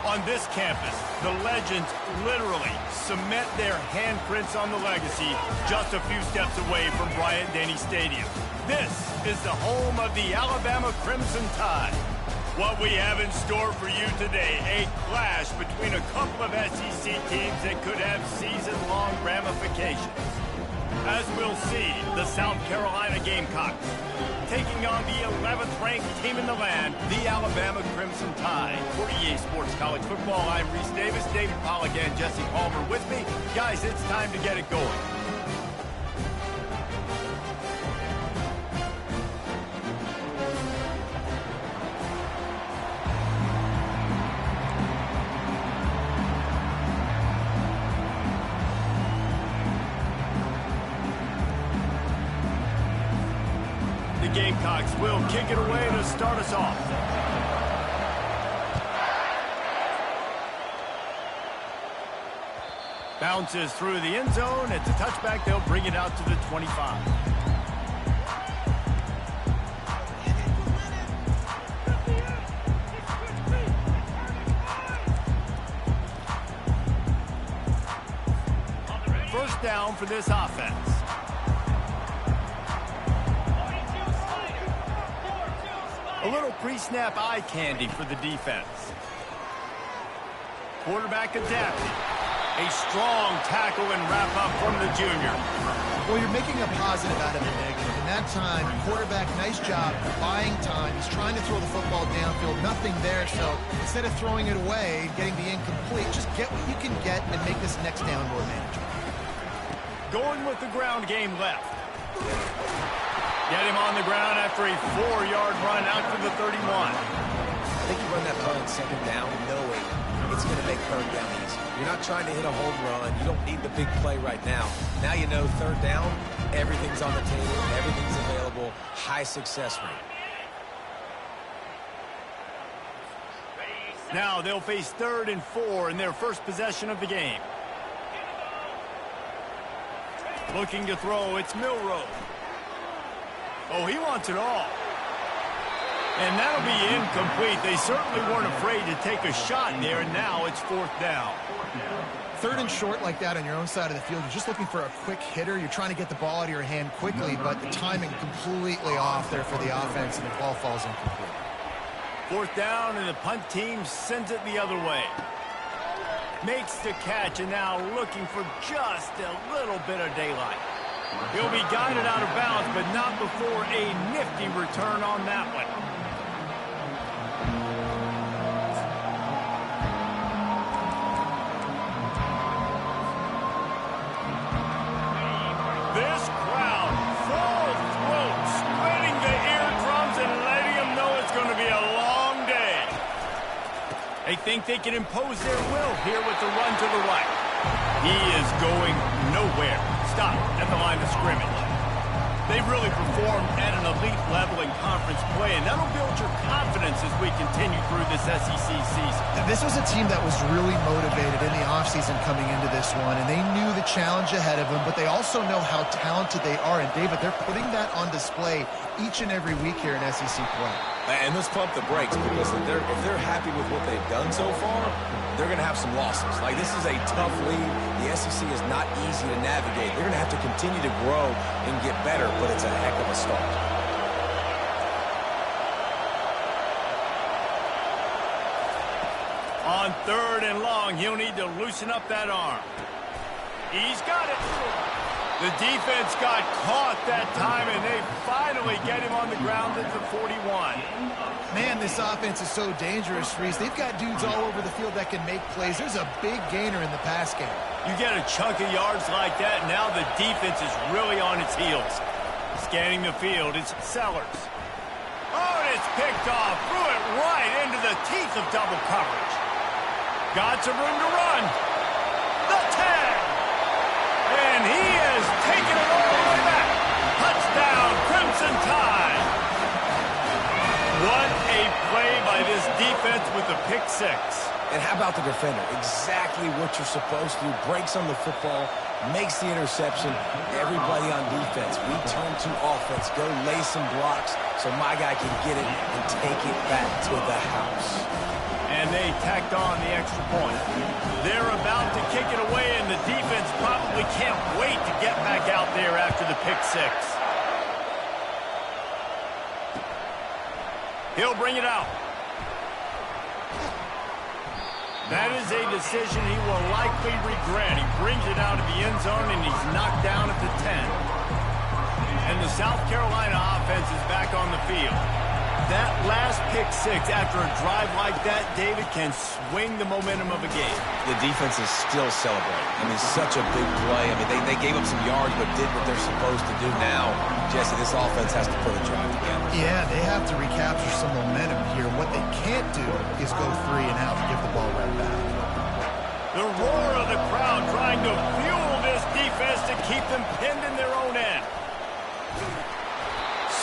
On this campus, the legends literally cement their handprints on the legacy just a few steps away from Bryant-Denny Stadium. This is the home of the Alabama Crimson Tide. What we have in store for you today, a clash between a couple of SEC teams that could have season-long ramifications. As we'll see, the South Carolina Gamecocks taking on the 11th ranked team in the land, the Alabama Crimson Tide. For EA Sports College Football, I'm Reese Davis, David Pollack, and Jesse Palmer with me. Guys, it's time to get it going. The Gamecocks will kick it away to start us off. Bounces through the end zone. It's a touchback. They'll bring it out to the 25. First down for this offense. A little pre-snap eye candy for the defense. Quarterback adapted. A strong tackle and wrap-up from the junior. Well, you're making a positive out of a negative. In that time, quarterback, nice job buying time. He's trying to throw the football downfield. Nothing there, so instead of throwing it away, getting the incomplete, just get what you can get and make this next down more manageable. Going with the ground game left. Get him on the ground after a 4-yard run out to the 31. I think you run that play on second down knowing it's going to make third down easy. You're not trying to hit a home run. You don't need the big play right now. Now you know third down, everything's on the table, everything's available, high success rate. Now they'll face 3rd and 4 in their first possession of the game. Looking to throw, it's Milroe. Oh, he wants it all. And that'll be incomplete. They certainly weren't afraid to take a shot there, and now it's 4th down. 3rd and short like that on your own side of the field, you're just looking for a quick hitter. You're trying to get the ball out of your hand quickly, but the timing completely off there for the offense, and the ball falls incomplete. 4th down, and the punt team sends it the other way. Makes the catch, and now looking for just a little bit of daylight. He'll be guided out of bounds, but not before a nifty return on that one. This crowd, full throat, splitting the eardrums and letting them know it's going to be a long day. They think they can impose their will here with the run to the right. He is going nowhere. Stop at the line of scrimmage. They've really performed at an elite level in conference play, and that'll build your confidence as we continue through this SEC season. This was a team that was really motivated in the offseason coming into this one, and they knew the challenge ahead of them, but they also know how talented they are. And, David, they're putting that on display each and every week here in SEC play. And let's pump the brakes, because if they're happy with what they've done so far, they're going to have some losses. Like, this is a tough league. The SEC is not easy to navigate. They're going to have to continue to grow and get better, but it's a heck of a start. On 3rd and long, he'll need to loosen up that arm. He's got it. The defense got caught that time, and they finally get him on the ground at the 41. Man, this offense is so dangerous, Reese. They've got dudes all over the field that can make plays. There's a big gainer in the pass game. You get a chunk of yards like that, now the defense is really on its heels. Scanning the field, it's Sellers. Oh, and it's picked off. Threw it right into the teeth of double coverage. Got some room to run. The tag. And he has taken it all the way back. Touchdown, Crimson Tide. What a play by this defense with the pick 6. And how about the defender? Exactly what you're supposed to do. Breaks on the football, makes the interception. Everybody on defense, we turn to offense. Go lay some blocks so my guy can get it and take it back to the house. And they tacked on the extra point. They're about to kick it away, and the defense probably can't wait to get back out there after the pick six. He'll bring it out. That is a decision he will likely regret. He brings it out of the end zone, and he's knocked down at the 10. And the South Carolina offense is back on the field. That last pick six after a drive like that, David, can swing the momentum of a game. The defense is still celebrating. I mean, such a big play. I mean, they gave up some yards but did what they're supposed to do now. Jesse, this offense has to put a drive together. Yeah, they have to recapture some momentum here. What they can't do is go 3 and out and give the ball right back. The roar of the crowd trying to fuel this defense to keep them pinned in their own end.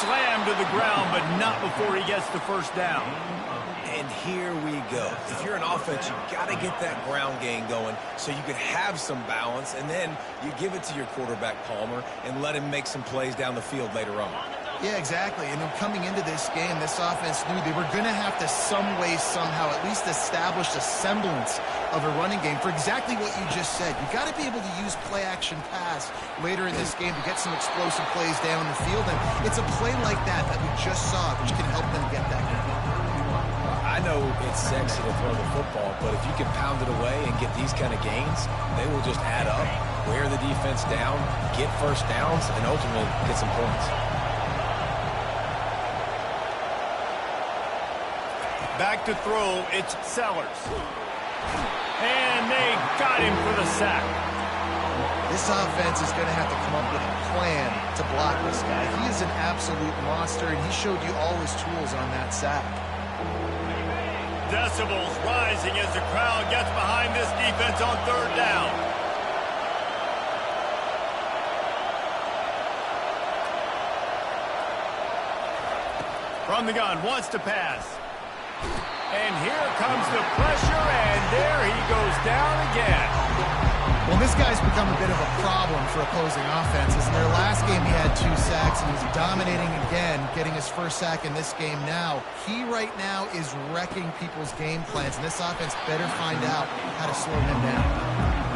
Slammed to the ground, but not before he gets the first down. And here we go. If you're an offense, you've got to get that ground game going so you can have some balance, and then you give it to your quarterback, Palmer, and let him make some plays down the field later on. Yeah, exactly. And then coming into this game, this offense knew they were going to have to some way, somehow, at least establish a semblance of a running game for exactly what you just said. You've got to be able to use play-action pass later in this game to get some explosive plays down the field. And it's a play like that we just saw, which can help them get that game. I know it's sexy to throw the football, but if you can pound it away and get these kind of gains, they will just add up, wear the defense down, get first downs, and ultimately get some points. Back to throw, it's Sellers. And they got him for the sack. This offense is going to have to come up with a plan to block this guy. He is an absolute monster, and he showed you all his tools on that sack. Decibels rising as the crowd gets behind this defense on third down. From the gun, wants to pass. And here comes the pressure, and there he goes down again. Well, this guy's become a bit of a problem for opposing offenses. In their last game, he had 2 sacks, and he's dominating again, getting his first sack in this game now. He right now is wrecking people's game plans, and this offense better find out how to slow him down.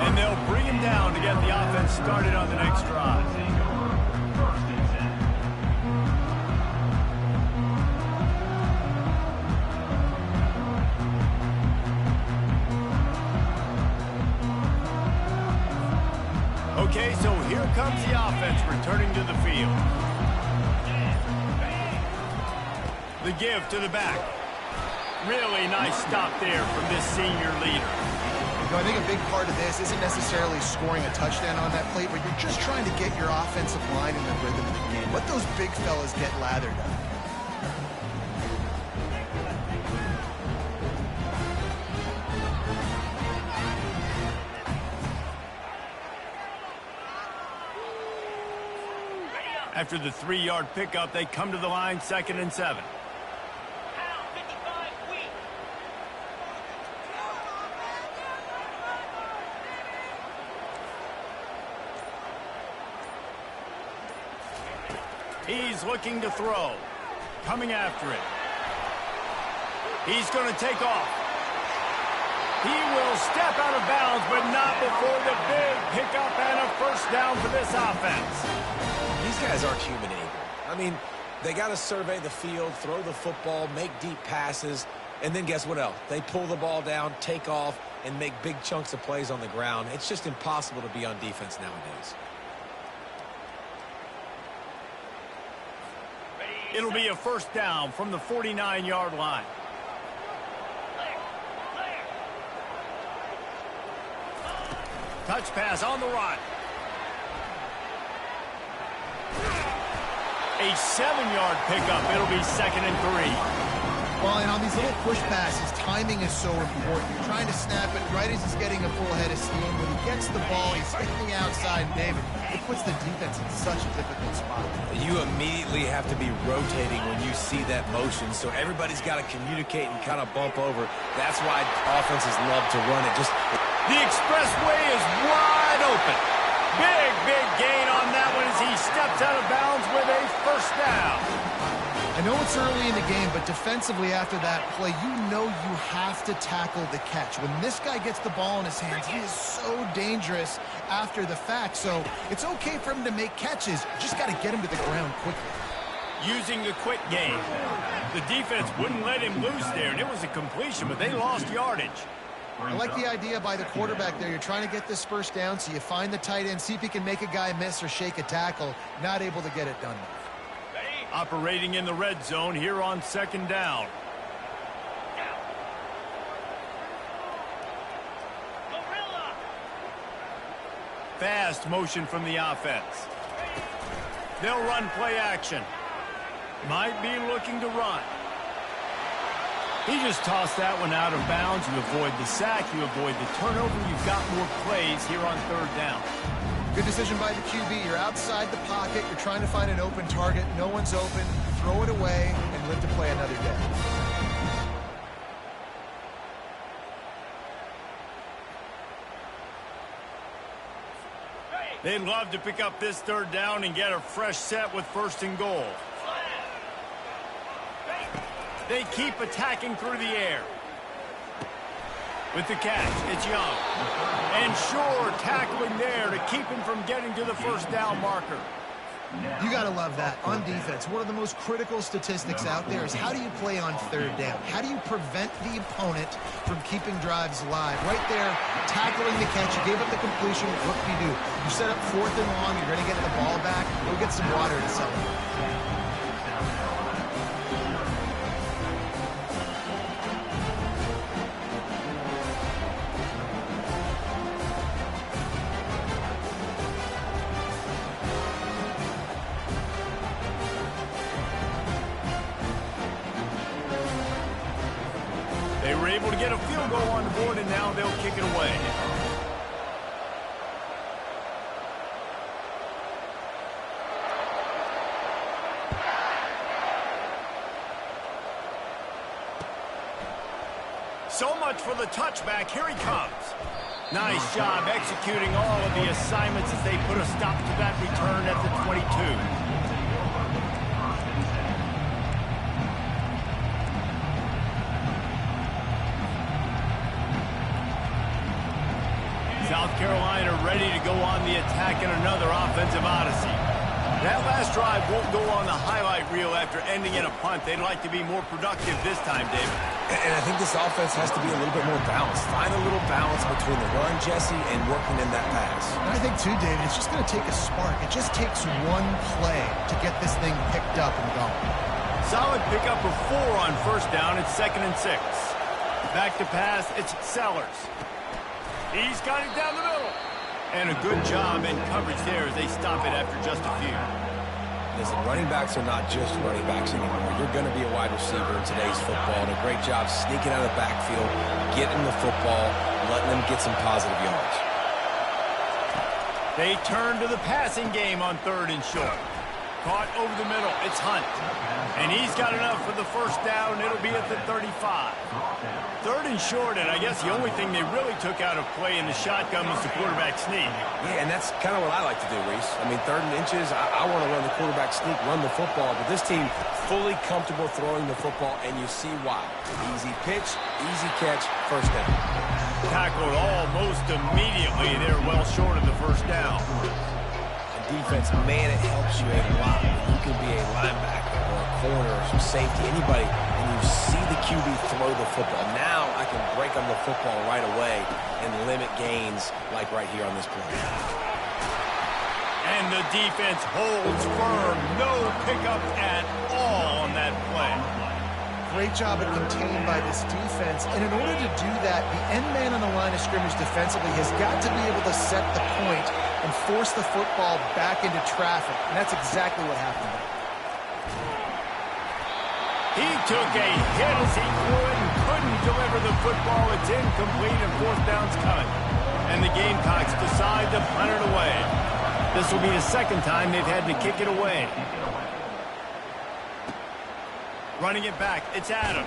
And they'll bring him down to get the offense started on the next drive. Okay, so here comes the offense returning to the field. The give to the back. Really nice stop there from this senior leader. You know, I think a big part of this isn't necessarily scoring a touchdown on that play, but you're just trying to get your offensive line in the rhythm of the game. Let those big fellas get lathered up. After the 3-yard pickup, they come to the line, 2nd and 7. He's looking to throw. Coming after it. He's going to take off. He will step out of bounds, but not before the big pickup and a first down for this offense. These guys aren't human anymore. I mean, they got to survey the field, throw the football, make deep passes, and then guess what else? They pull the ball down, take off, and make big chunks of plays on the ground. It's just impossible to be on defense nowadays. It'll be a first down from the 49-yard line. Touch pass on the run. A 7-yard pickup. It'll be 2nd and 3. Well, and on these little push passes, timing is so important. You're trying to snap it right as he's getting a full head of steam. When he gets the ball, he's hitting the outside, David. It puts the defense in such a difficult spot. You immediately have to be rotating when you see that motion, so everybody's got to communicate and kind of bump over. That's why offenses love to run it. The expressway is wide open. Big gain on that one as he steps out of bounds with a first down. I know it's early in the game, but defensively after that play, you know you have to tackle the catch. When this guy gets the ball in his hands, he is so dangerous after the fact. So it's okay for him to make catches. You just got to get him to the ground quickly. Using the quick game. The defense wouldn't let him loose there, and it was a completion, but they lost yardage. I like the idea by the quarterback there. You're trying to get this first down, so you find the tight end, see if he can make a guy miss or shake a tackle. Not able to get it done. Operating in the red zone here on second down. Fast motion from the offense. They'll run play action. Might be looking to run. He just tossed that one out of bounds. You avoid the sack, you avoid the turnover. You've got more plays here on third down. Good decision by the QB. You're outside the pocket. You're trying to find an open target. No one's open. Throw it away and live to play another day. They'd love to pick up this third down and get a fresh set with first and goal. They keep attacking through the air. With the catch, it's Young. And Shore tackling there to keep him from getting to the first down marker. You got to love that. On defense, one of the most critical statistics out there is how do you play on third down? How do you prevent the opponent from keeping drives alive? Right there, tackling the catch. You gave up the completion. What do? You set up fourth and long. You're going to get the ball back. Go get some water to celebrate. They were able to get a field goal on the board, and now they'll kick it away. So much for the touchback. Here he comes. Nice job executing all of the assignments as they put a stop to that return at the 22. South Carolina ready to go on the attack in another offensive odyssey. That last drive won't go on the highlight reel after ending in a punt. They'd like to be more productive this time, David. And I think this offense has to be a little bit more balanced. Find a little balance between the run, Jesse, and working in that pass. And I think, too, David, it's just going to take a spark. It just takes one play to get this thing picked up and going. Solid pickup of 4 on first down. It's 2nd and 6. Back to pass. It's Sellers. He's got it down the middle. And a good job in coverage there as they stop it after just a few. Listen, running backs are not just running backs anymore. You're going to be a wide receiver in today's football. And a great job sneaking out of the backfield, getting the football, letting them get some positive yards. They turn to the passing game on 3rd and short. Caught over the middle. It's Hunt. And he's got enough for the first down. It'll be at the 35. 3rd and short, and I guess the only thing they really took out of play in the shotgun was the quarterback sneak. Yeah, and that's kind of what I like to do, Reese. I mean, 3rd and inches, I want to run the quarterback sneak, run the football, but this team fully comfortable throwing the football, and you see why. Easy pitch, easy catch, first down. Tackled almost immediately. They're well short of the first down. Defense, man, it helps you a lot. You can be a linebacker or a corner or some safety, anybody, and you see the QB throw the football. Now I can break on the football right away and limit gains like right here on this play. And the defense holds firm. No pickup at all on that play. Great job at containing by this defense. And in order to do that, the end man on the line of scrimmage defensively has got to be able to set the point and force the football back into traffic. And that's exactly what happened there. He took a hit as he couldn't deliver the football. It's incomplete and 4th down's coming. And the Gamecocks decide to punt it away. This will be the 2nd time they've had to kick it away. Running it back, it's Adams.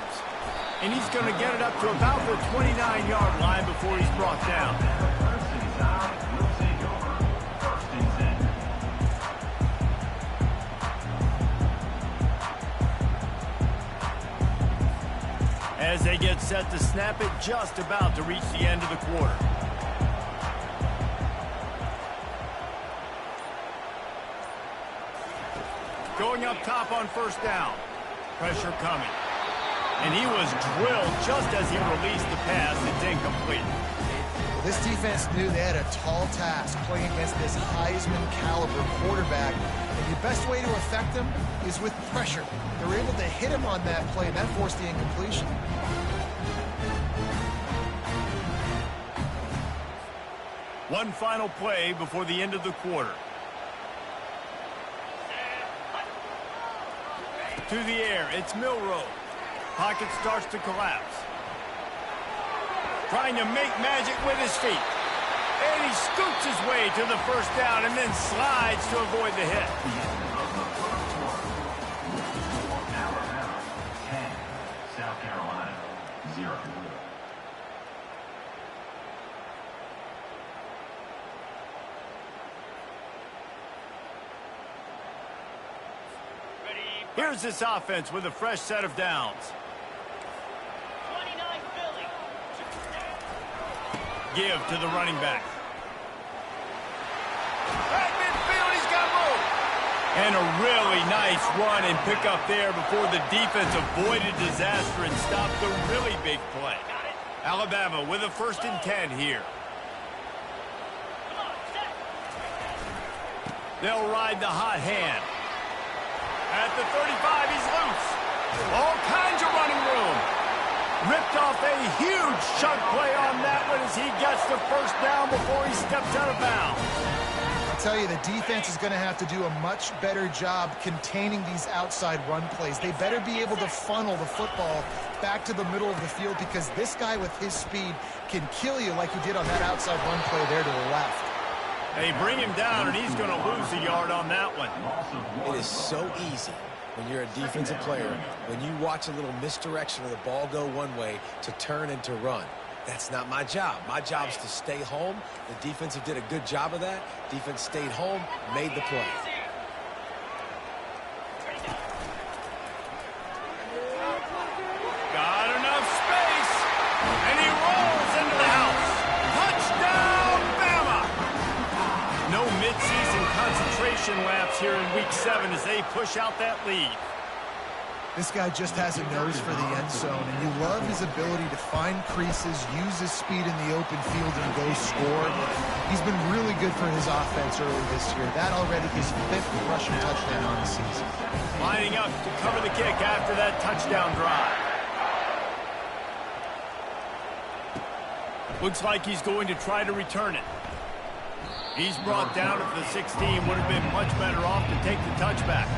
And he's going to get it up to about the 29-yard line before he's brought down. gets set to snap it just about to reach the end of the quarter. Going up top on first down. Pressure coming. And he was drilled just as he released the pass. It's incomplete. Well, this defense knew they had a tall task playing against this Heisman-caliber quarterback. And the best way to affect him is with pressure. They were able to hit him on that play, and that forced the incompletion. One final play before the end of the quarter. To the air, it's Milroe. Pocket starts to collapse. Trying to make magic with his feet. And he scoots his way to the first down and then slides to avoid the hit. Alabama 10, South Carolina 0. Here's this offense with a fresh set of downs. 29 Philly. Give to the running back. Back midfield, he's got room. And a really nice run and pick up there before the defense avoided disaster and stopped the really big play. Alabama with a 1st and 10 here. They'll ride the hot hand. At the 35, he's loose. All kinds of running room. Ripped off a huge chunk play on that one as he gets the first down before he steps out of bounds. I'll tell you, the defense is going to have to do a much better job containing these outside run plays. They better be able to funnel the football back to the middle of the field because this guy with his speed can kill you like he did on that outside run play there to the left. They bring him down, and he's going to lose a yard on that one. It is so easy when you're a defensive player, when you watch a little misdirection of the ball go one way to turn and to run. That's not my job. My job is to stay home. The defensive did a good job of that. Defense stayed home, made the play. Got enough space, and he rolls into the house. Touchdown, Bama! No midseason concentration laps here in Week 7 as they push out that lead. This guy just has a nose for the end zone, and you love his ability to find creases, use his speed in the open field, and go score. He's been really good for his offense early this year. That already his 5th rushing touchdown on the season. Lining up to cover the kick after that touchdown drive. Looks like he's going to try to return it. He's brought down at the 16. Would have been much better off to take the touchback.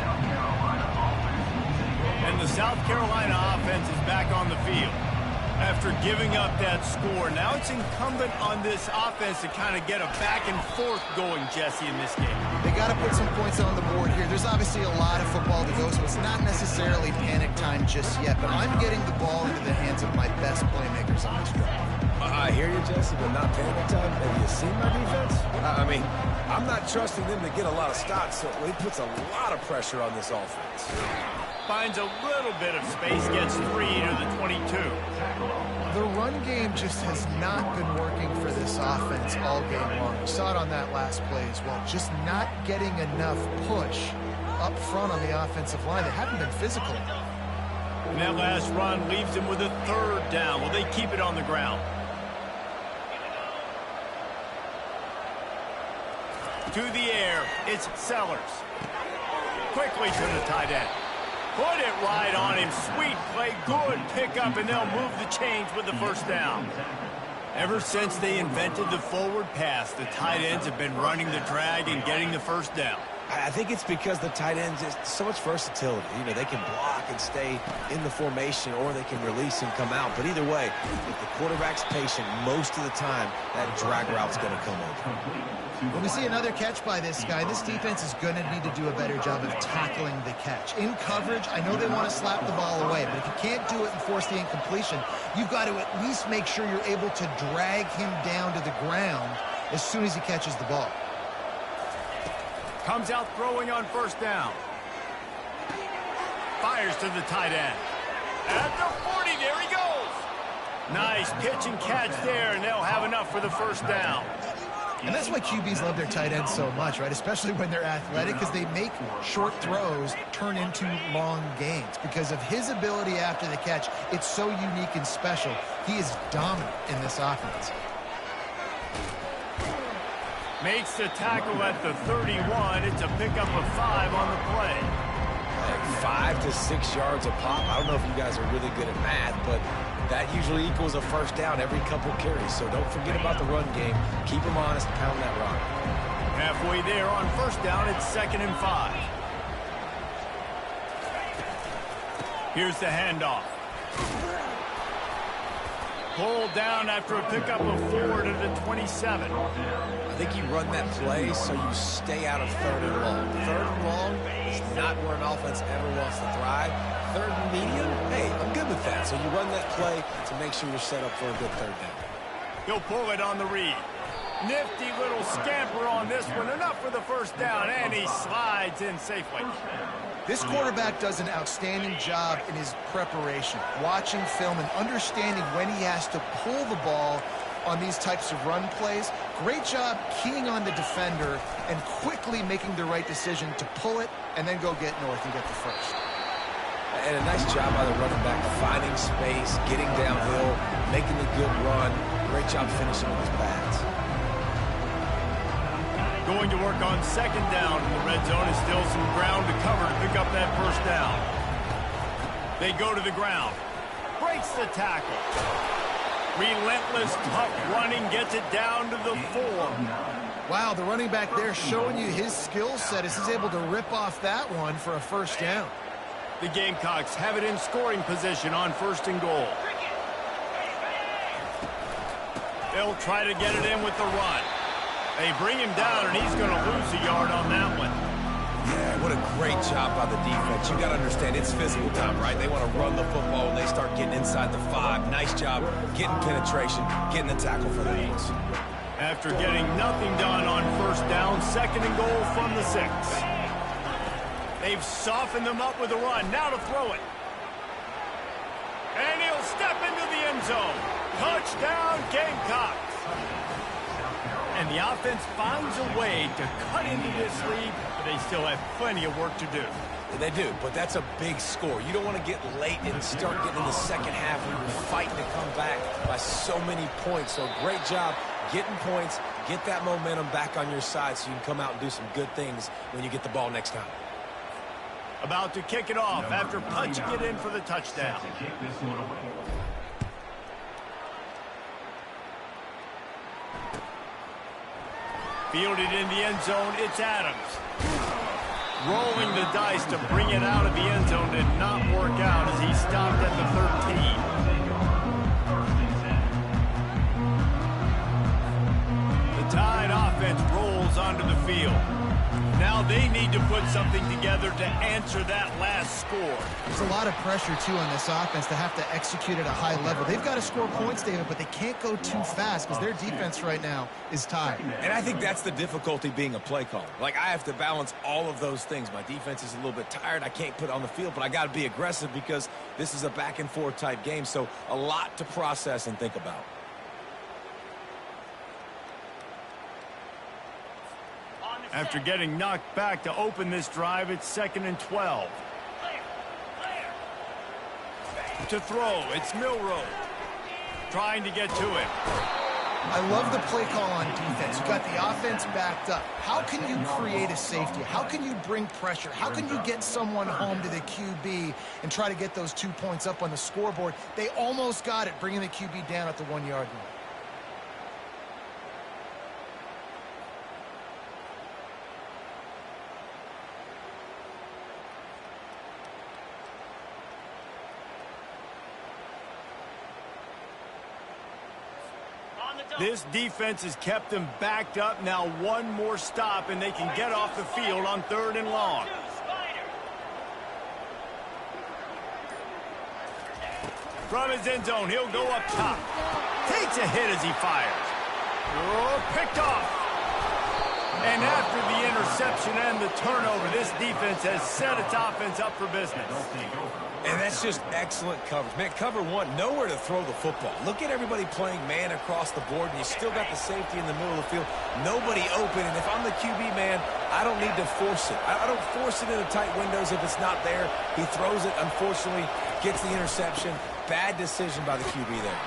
And the South Carolina offense is back on the field. After giving up that score, now it's incumbent on this offense to kind of get a back and forth going, Jesse, in this game. They got to put some points on the board here. There's obviously a lot of football to go, so it's not necessarily panic time just yet, but I'm getting the ball into the hands of my best playmakers on this drive. I hear you, Jesse, but not panic time. Have you seen my defense? I mean, I'm not trusting them to get a lot of stops, so it puts a lot of pressure on this offense. Finds a little bit of space, gets 3 to the 22. The run game just has not been working for this offense all game long. We saw it on that last play as well. Just not getting enough push up front on the offensive line. They haven't been physical. And that last run leaves him with a 3rd down. Will they keep it on the ground? To the air, it's Sellers. Quickly to the tight end. Put it right on him. Sweet play, good pickup, and they'll move the chains with the first down. Ever since they invented the forward pass, the tight ends have been running the drag and getting the first down. I think it's because the tight ends is so much versatility. You know, they can block and stay in the formation, or they can release and come out. But either way, if the quarterback's patient, most of the time, that drag route's going to come over. When we see another catch by this guy, this defense is going to need to do a better job of tackling the catch. In coverage, I know they want to slap the ball away, but if you can't do it and force the incompletion, you've got to at least make sure you're able to drag him down to the ground as soon as he catches the ball. Comes out throwing on first down. Fires to the tight end. At the 40, there he goes. Nice pitch and catch there, and they'll have enough for the first down. And that's why QBs love their tight ends so much, right? Especially when they're athletic, because they make short throws turn into long gains. Because of his ability after the catch, it's so unique and special. He is dominant in this offense. Makes the tackle at the 31. It's a pickup of 5 on the play. Like 5 to 6 yards a pop. I don't know if you guys are really good at math, but that usually equals a first down every couple carries. So don't forget about the run game. Keep them honest, pound that rock. Halfway there on first down, it's 2nd and 5. Here's the handoff. Pulled down after a pickup of 4 to the 27. I think you run that play so you stay out of 3rd and long. 3rd and long is not where an offense ever wants to thrive. 3rd and medium, hey, I'm good with that. So you run that play to make sure you're set up for a good 3rd down. He'll pull it on the read. Nifty little scamper on this one. Enough for the first down, and he slides in safely. This quarterback does an outstanding job in his preparation, watching film and understanding when he has to pull the ball on these types of run plays. Great job keying on the defender and quickly making the right decision to pull it and then go get north and get the first. And a nice job by the running back, finding space, getting downhill, making a good run. Great job finishing with his pads. Going to work on 2nd down in the red zone. Is still some ground to cover to pick up that first down. They go to the ground. Breaks the tackle. Relentless, tough running, gets it down to the 4. Wow, the running back there showing you his skill set as he's able to rip off that one for a first down. The Gamecocks have it in scoring position on 1st and goal. They'll try to get it in with the run. They bring him down, and he's going to lose a yard on that one. Yeah, what a great job by the defense. You got to understand, it's physical time, right? They want to run the football, and they start getting inside the 5. Nice job getting penetration, getting the tackle for the loss. After getting nothing done on first down, 2nd and goal from the 6. They've softened them up with a run. Now to throw it. And he'll step into the end zone. Touchdown, Gamecocks. And the offense finds a way to cut into this lead, but they still have plenty of work to do. They do, but that's a big score. You don't want to get late and start getting in the second half when you're fighting to come back by so many points. So great job getting points, get that momentum back on your side so you can come out and do some good things when you get the ball next time. About to kick it off after punching it in for the touchdown. Fielded in the end zone, it's Adams. Rolling the dice to bring it out of the end zone did not work out as he stopped at the 13. The Tide offense rolls onto the field. Now they need to put something together to answer that last score. There's a lot of pressure, too, on this offense to have to execute at a high level. They've got to score points, David, but they can't go too fast because their defense right now is tired. And I think that's the difficulty being a play caller. Like, I have to balance all of those things. My defense is a little bit tired. I can't put it on the field, but I got to be aggressive because this is a back-and-forth type game, so a lot to process and think about. After getting knocked back to open this drive, it's 2nd and 12. To throw, it's Milroe. Trying to get to it. I love the play call on defense. You got the offense backed up. How can you create a safety? How can you bring pressure? How can you get someone home to the QB and try to get those 2 points up on the scoreboard? They almost got it, bringing the QB down at the 1 yard line. This defense has kept them backed up. Now one more stop, and they can get off the field on 3rd and long. From his end zone, he'll go up top. Takes a hit as he fires. Oh, picked off. And after the interception and the turnover, this defense has set its offense up for business. And that's just excellent coverage. Man, cover one, nowhere to throw the football. Look at everybody playing man across the board, and you still got the safety in the middle of the field. Nobody open, and if I'm the QB, man, I don't need to force it. I don't force it into tight windows if it's not there. He throws it, unfortunately, gets the interception. Bad decision by the QB there.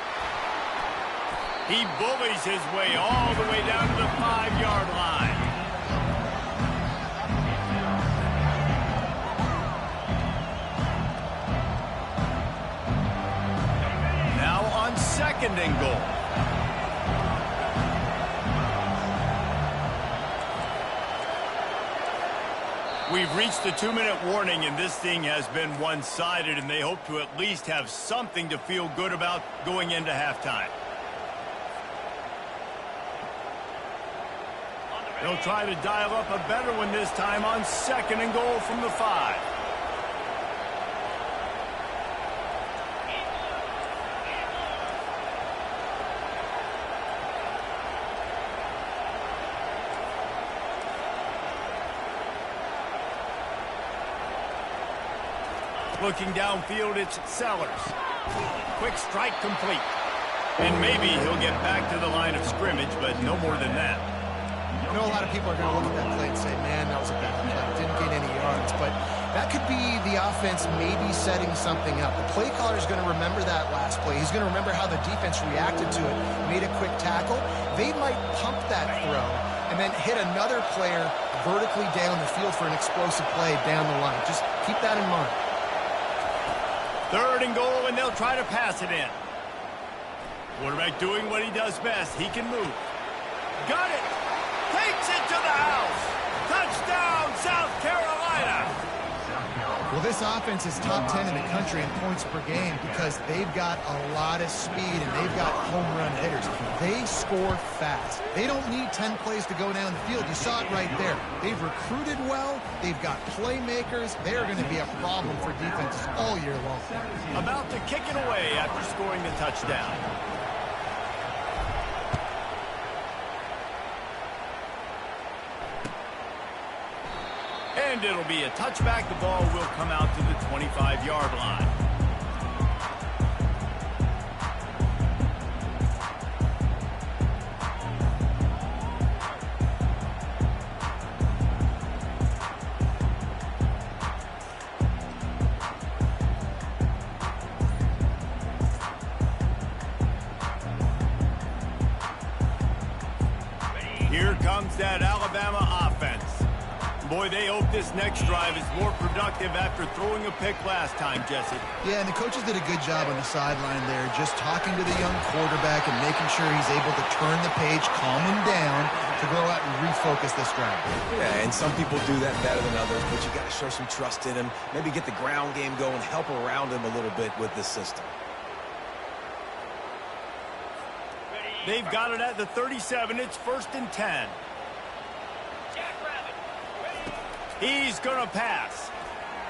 He bullies his way all the way down to the 5-yard line. Now on 2nd and goal. We've reached the 2-minute warning, and this thing has been one-sided, and they hope to at least have something to feel good about going into halftime. They'll try to dial up a better one this time on 2nd and goal from the 5. Looking downfield, it's Sellers. Quick strike complete. And maybe he'll get back to the line of scrimmage, but no more than that. I know a lot of people are going to look at that play and say, man, that was a bad play. Didn't get any yards. But that could be the offense maybe setting something up. The play caller is going to remember that last play. He's going to remember how the defense reacted to it, made a quick tackle. They might pump that throw and then hit another player vertically down the field for an explosive play down the line. Just keep that in mind. 3rd and goal, and they'll try to pass it in. Quarterback doing what he does best. He can move. Got it. Takes it to the house. Touchdown, South Carolina. Well, this offense is top 10 in the country in points per game because they've got a lot of speed and they've got home run hitters. They score fast. They don't need 10 plays to go down the field. You saw it right there. They've recruited well. They've got playmakers. They're going to be a problem for defenses all year long. About to kick it away after scoring the touchdown. And it'll be a touchback. The ball will come out to the 25-yard line. Here comes that Alabama offense. Boy, they hope this next drive is more productive after throwing a pick last time, Jesse. Yeah, and the coaches did a good job on the sideline there, just talking to the young quarterback and making sure he's able to turn the page, calm him down to go out and refocus this drive. Yeah, and some people do that better than others, but you got to show some trust in him, maybe get the ground game going, help around him a little bit with this system. They've got it at the 37. It's 1st and 10. He's going to pass.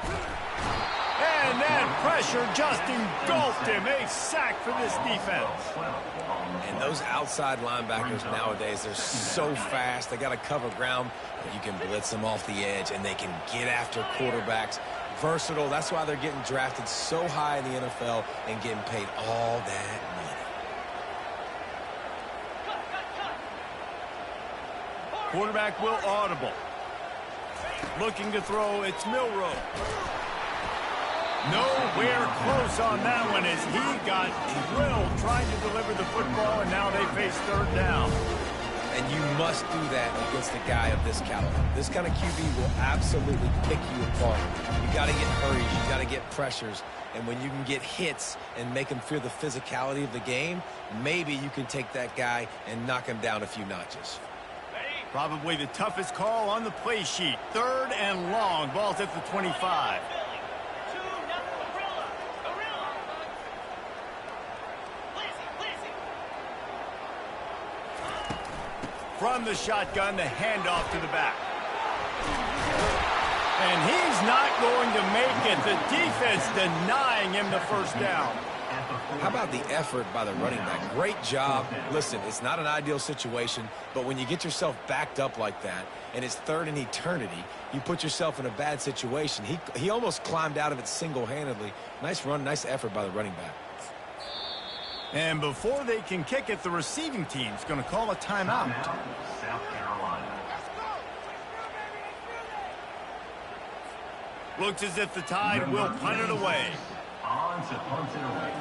And that pressure just engulfed him. A sack for this defense. And those outside linebackers nowadays, they're so fast. They got to cover ground, but you can blitz them off the edge, and they can get after quarterbacks. Versatile. That's why they're getting drafted so high in the NFL and getting paid all that money. Quarterback will audible. Looking to throw, it's Milroe. Nowhere close on that one as he got drilled trying to deliver the football, and now they face 3rd down. And you must do that against a guy of this caliber. This kind of QB will absolutely pick you apart. You got to get hurries, you got to get pressures, and when you can get hits and make him feel the physicality of the game, maybe you can take that guy and knock him down a few notches. Probably the toughest call on the play sheet. 3rd and long. Ball's at the 25. From the shotgun, the handoff to the back. And he's not going to make it. The defense denying him the 1st down. How about the effort by the running back? Great job. Listen, it's not an ideal situation, but when you get yourself backed up like that, and it's third in eternity, you put yourself in a bad situation. He almost climbed out of it single-handedly. Nice run, nice effort by the running back. And before they can kick it, the receiving team's going to call a timeout. South Carolina. Looks as if the Tide will punt it away. On to punt it away.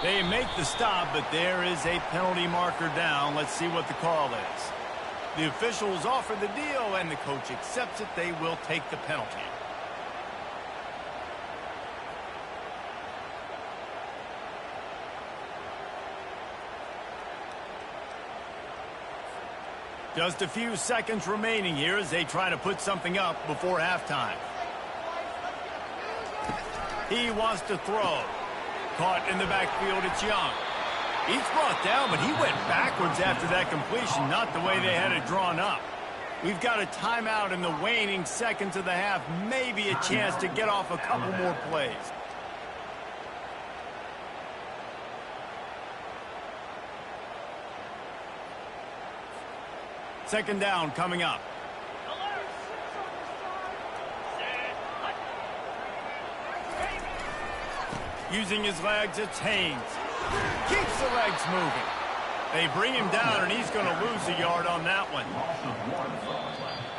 They make the stop, but there is a penalty marker down. Let's see what the call is. The officials offer the deal, and the coach accepts it. They will take the penalty. Just a few seconds remaining here as they try to put something up before halftime. He wants to throw. Caught in the backfield, it's Young. He's brought down, but he went backwards after that completion, not the way they had it drawn up. We've got a timeout in the waning seconds of the half, maybe a chance to get off a couple more plays. Second down coming up. Using his legs, it's Haynes. Keeps the legs moving. They bring him down, and he's going to lose a yard on that one.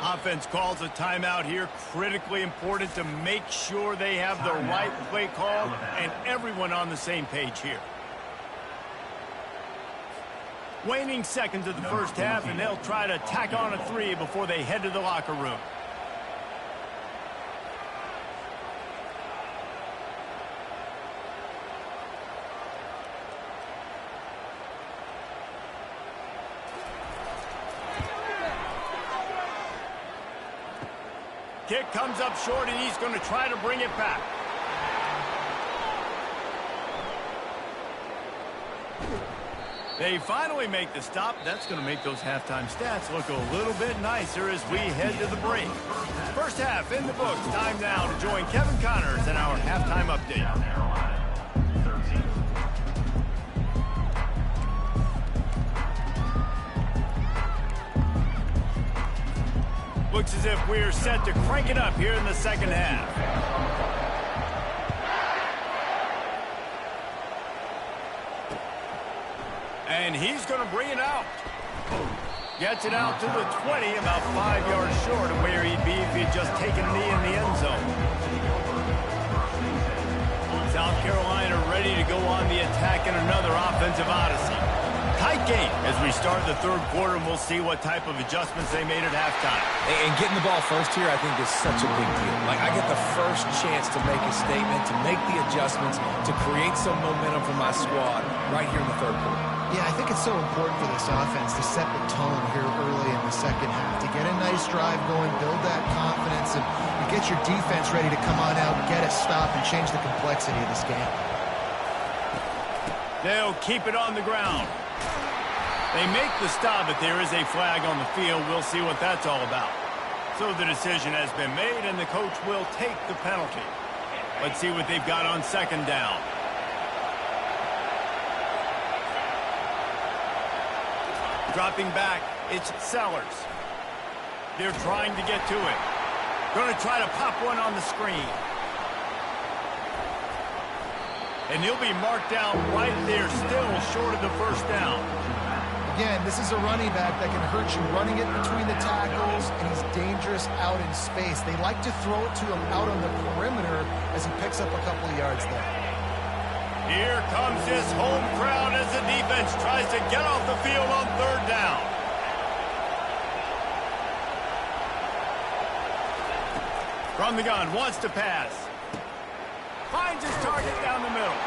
Offense calls a timeout here. Critically important to make sure they have the right play call and everyone on the same page here. Waning seconds of the first half, and they'll try to tack on a 3 before they head to the locker room. Kick comes up short, and he's going to try to bring it back. They finally make the stop. That's going to make those halftime stats look a little bit nicer as we head to the break. First half in the books. Time now to join Kevin Connors in our halftime update. Looks as if we're set to crank it up here in the second half. And he's going to bring it out. Gets it out to the 20, about 5 yards short of where he'd be if he'd just taken a knee in the end zone. South Carolina ready to go on the attack in another offensive odyssey. Tight game as we start the third quarter, and we'll see what type of adjustments they made at halftime. And getting the ball first here, I think, is such a big deal. Like, I get the first chance to make a statement, to make the adjustments, to create some momentum for my squad right here in the third quarter. Yeah, I think it's so important for this offense to set the tone here early in the second half, to get a nice drive going, build that confidence, and get your defense ready to come on out, get a stop, and change the complexity of this game. They'll keep it on the ground. They make the stop, but there is a flag on the field. We'll see what that's all about. So the decision has been made, and the coach will take the penalty. Let's see what they've got on second down. Dropping back, it's Sellers. They're trying to get to it. Going to try to pop one on the screen. And he'll be marked down right there, still short of the first down. Again, this is a running back that can hurt you running it between the tackles, and he's dangerous out in space. They like to throw it to him out on the perimeter as he picks up a couple of yards there. Here comes this home crowd as the defense tries to get off the field on third down. From the gun, wants to pass. Finds his target down the middle.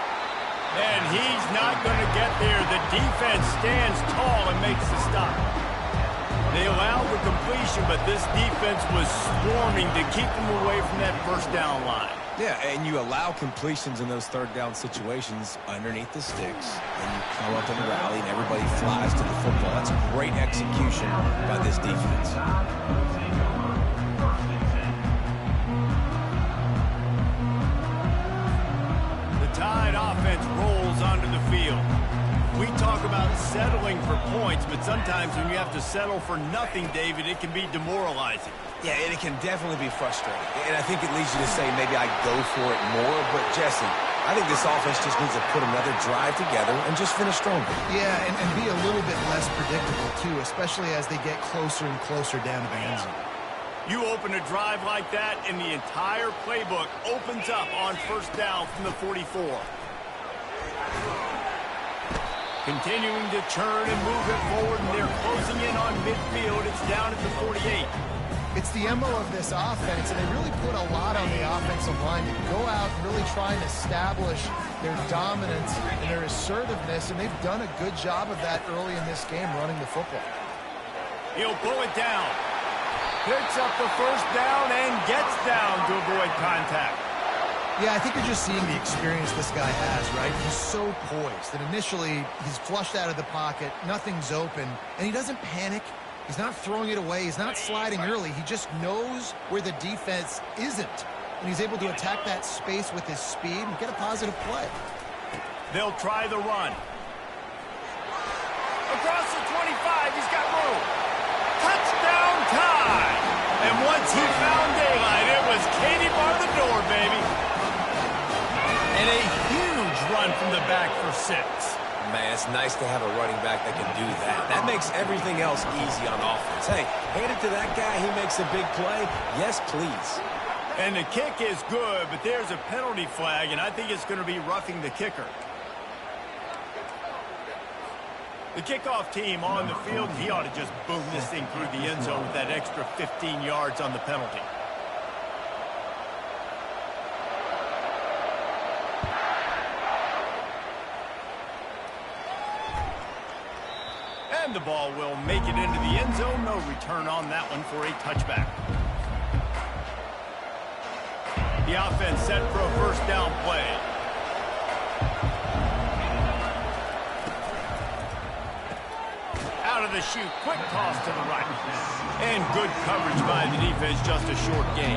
And he's not going to get there. The defense stands tall and makes the stop. They allowed the completion, but this defense was swarming to keep them away from that first down line. Yeah, and you allow completions in those third down situations underneath the sticks, and you come up in the rally, and everybody flies to the football. That's great execution by this defense. The Tide offense rolls onto the field. We talk about settling for points, but sometimes when you have to settle for nothing, David, it can be demoralizing. Yeah, and it can definitely be frustrating. And I think it leads you to say maybe I go for it more. But, Jesse, I think this offense just needs to put another drive together and just finish stronger. Yeah, and be a little bit less predictable, too, especially as they get closer and closer down to the end zone. You open a drive like that, and the entire playbook opens up on first down from the 44. Continuing to churn and move it forward, and they're closing in on midfield. It's down at the 48. It's the MO of this offense, and they really put a lot on the offensive line to go out and really try and establish their dominance and their assertiveness, and they've done a good job of that early in this game running the football. He'll pull it down. Picks up the first down and gets down to avoid contact. Yeah, I think you're just seeing the experience this guy has, right? He's so poised that initially he's flushed out of the pocket, nothing's open, and he doesn't panic. He's not throwing it away. He's not sliding early. He just knows where the defense isn't, and he's able to attack that space with his speed and get a positive play. They'll try the run. Across the 25, he's got room. Touchdown Tide! And once he found daylight, it was Katie bar the door, baby. And a huge run from the back for 6. Man, it's nice to have a running back that can do that. That makes everything else easy on offense. Hey, hand it to that guy. He makes a big play. Yes, please. And the kick is good, but there's a penalty flag, and I think it's going to be roughing the kicker. The kickoff team on the field, he ought to just boom this thing through the end zone with that extra 15 yards on the penalty. And the ball will make it into the end zone. No return on that one for a touchback. The offense set for a first down play. Out of the chute, quick toss to the right. And good coverage by the defense, just a short gain.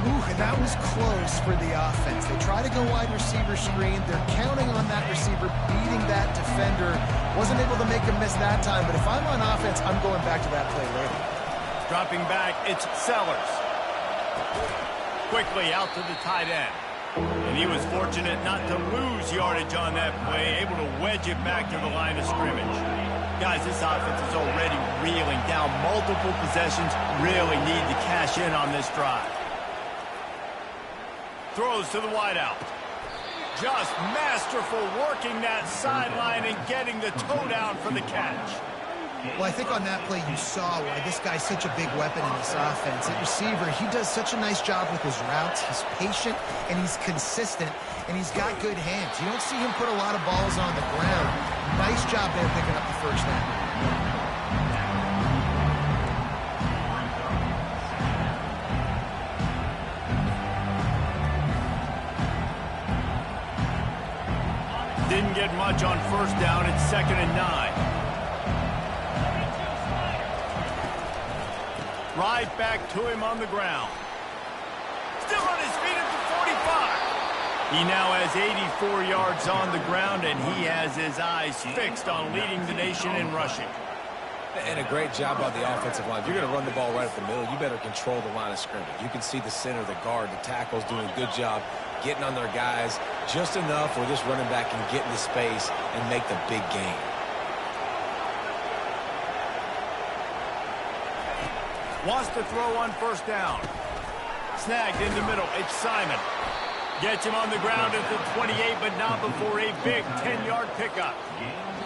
Ooh, and that was close for the offense. They try to go wide receiver screen. They're counting on that receiver beating that defender. Wasn't able to make him miss that time, but if I'm on offense, I'm going back to that play later. Dropping back, it's Sellers. Quickly out to the tight end. And he was fortunate not to lose yardage on that play, able to wedge it back to the line of scrimmage. Guys, this offense is already reeling down multiple possessions. Really need to cash in on this drive. Throws to the wideout. Just masterful working that sideline and getting the toe down for the catch. Well, I think on that play you saw why this guy's such a big weapon in this offense. At receiver, he does such a nice job with his routes. He's patient, and he's consistent, and he's got good hands. You don't see him put a lot of balls on the ground. Nice job there picking up the first down. Didn't get much on first down. It's 2nd and 9. Right back to him on the ground. Still on his feet at the 45. He now has 84 yards on the ground, and he has his eyes fixed on leading the nation in rushing. And a great job by the offensive line. If you're going to run the ball right at the middle, you better control the line of scrimmage. You can see the center, the guard, the tackles doing a good job getting on their guys just enough where this running back can get into space and make the big gain. Wants to throw on first down. Snagged in the middle. It's Simon. Gets him on the ground at the 28, but not before a big 10-yard pickup.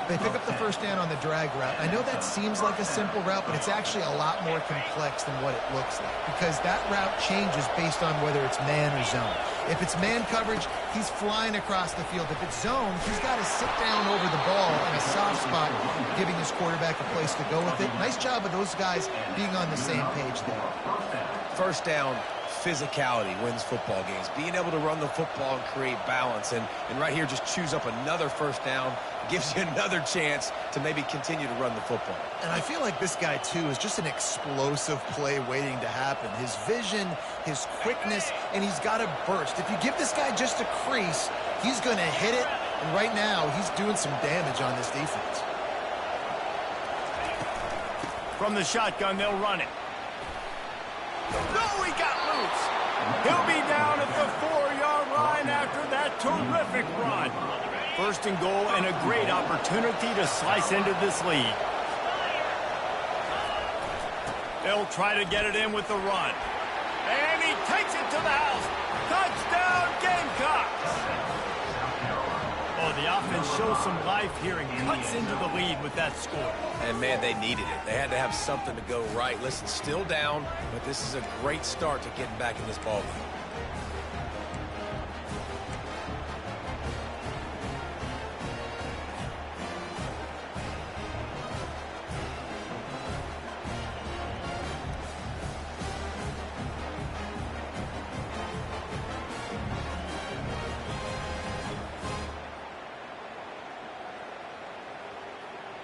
They pick up the first down on the drag route. I know that seems like a simple route, but it's actually a lot more complex than what it looks like because that route changes based on whether it's man or zone. If it's man coverage, he's flying across the field. If it's zone, he's got to sit down over the ball in a soft spot, giving his quarterback a place to go with it. Nice job of those guys being on the same page there. First down, physicality wins football games. Being able to run the football and create balance. And right here, just choose up another first down. Gives you another chance to maybe continue to run the football. And I feel like this guy, too, is just an explosive play waiting to happen. His vision, his quickness, and he's got a burst. If you give this guy just a crease, he's going to hit it. And right now, he's doing some damage on this defense. From the shotgun, they'll run it. No, he got loose. He'll be down at the 4-yard line after that terrific run. First and goal and a great opportunity to slice into this lead. They'll try to get it in with the run. And he takes it to the house. Touchdown, Gamecocks! Oh, the offense shows some life here and cuts into the lead with that score. And, man, they needed it. They had to have something to go right. Listen, still down, but this is a great start to getting back in this ballgame.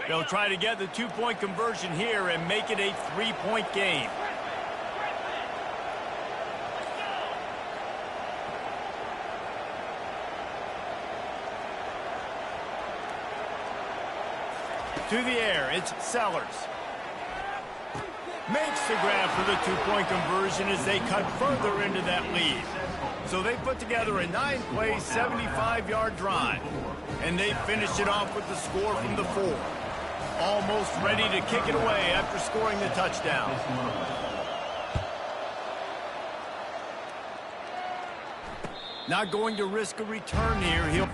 They'll try to get the two-point conversion here and make it a three-point game. To the air, it's Sellers. Makes the grab for the two-point conversion as they cut further into that lead. So they put together a 9-play, 75-yard drive. And they finished it off with the score from the 4. Almost ready to kick it away after scoring the touchdown. Not going to risk a return here. He'll...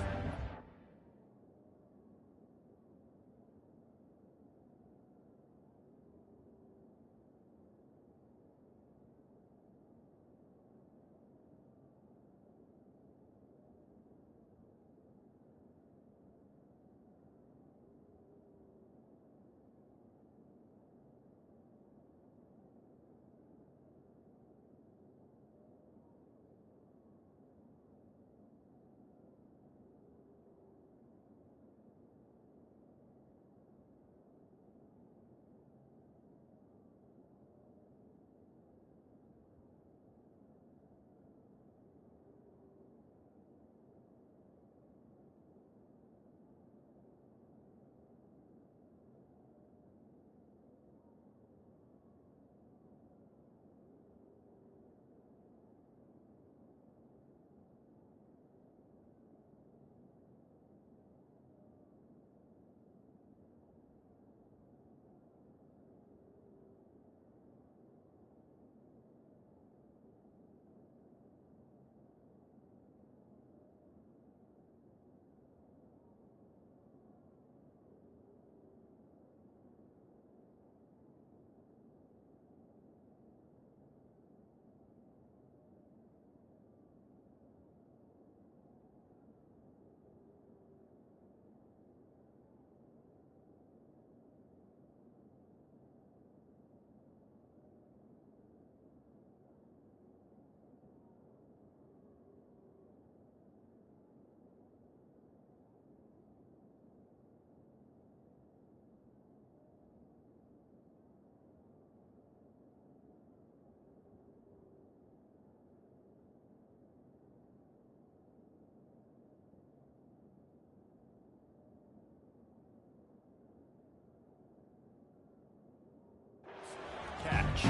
catch.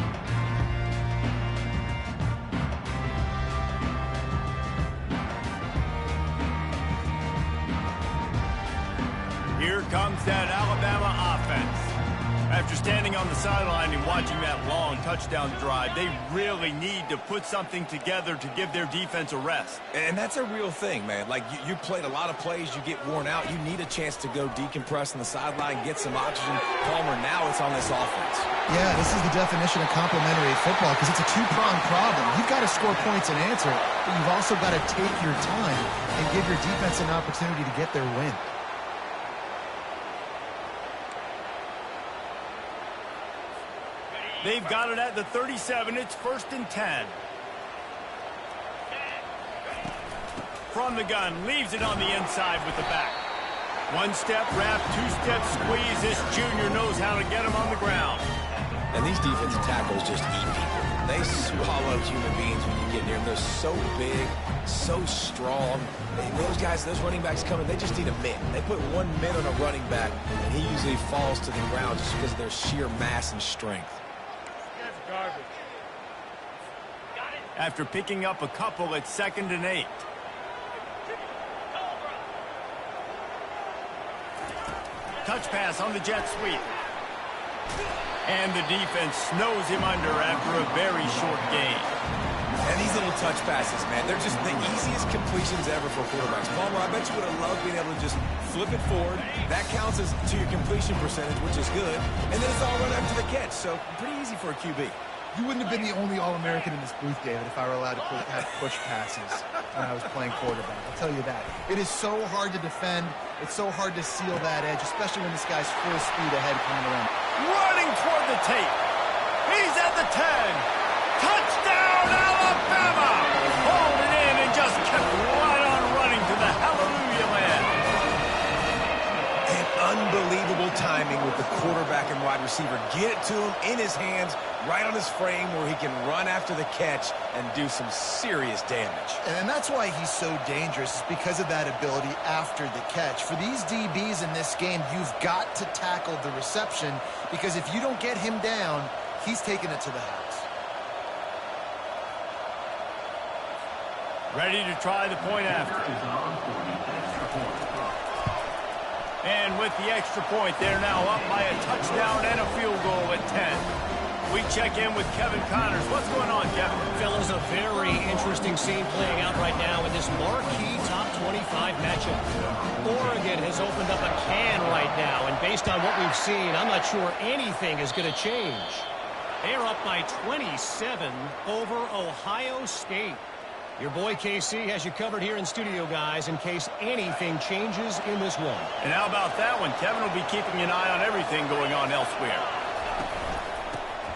Here comes that Alabama offense. After standing on the sideline and watching that long touchdown drive, they really need to put something together to give their defense a rest. And that's a real thing, man. Like, you played a lot of plays, you get worn out. You need a chance to go decompress on the sideline, get some oxygen. Palmer, now it's on this offense. Yeah, this is the definition of complementary football because it's a two-pronged problem. You've got to score points and answer it, but you've also got to take your time and give your defense an opportunity to get their win. They've got it at the 37. It's 1st and 10. from the gun, leaves it on the inside with the back. One-step wrap, two-step squeeze. This junior knows how to get him on the ground. And these defensive tackles just eat people. They swallow human beings when you get near them. They're so big, so strong. Those guys, those running backs coming, they just need a mitt. They put 1 mitt on a running back, and he usually falls to the ground just because of their sheer mass and strength. That's garbage. After picking up a couple, it's 2nd and 8. Touch pass on the jet sweep. And the defense snows him under after a very short gain. And these little touch passes, man, they're just the easiest completions ever for quarterbacks. Palmer, I bet you would have loved being able to just flip it forward. That counts as to your completion percentage, which is good. And then it's all run after the catch, so pretty easy for a QB. You wouldn't have been the only All-American in this booth, David, if I were allowed to have push passes when I was playing quarterback. I'll tell you that. It is so hard to defend. It's so hard to seal that edge, especially when this guy's full speed ahead coming around. Running toward the tape. He's at the 10. Touchdown, Alabama! Hauled it in and just kept right on running to the hallelujah land. And unbelievable timing with the quarterback and wide receiver. Get it to him in his hands, right on his frame where he can run after the catch and do some serious damage. And that's why he's so dangerous, is because of that ability after the catch. For these DBs in this game, you've got to tackle the reception, because if you don't get him down, he's taking it to the house. Ready to try the point after. And with the extra point, they're now up by a touchdown and a field goal at 10. We check in with Kevin Connors. What's going on, Kevin? Fellas, a very interesting scene playing out right now in this marquee top 25 matchup. Oregon has opened up a can right now, and based on what we've seen, I'm not sure anything is going to change. They're up by 27 over Ohio State. Your boy KC has you covered here in studio, guys, in case anything changes in this one. And how about that one? Kevin will be keeping an eye on everything going on elsewhere.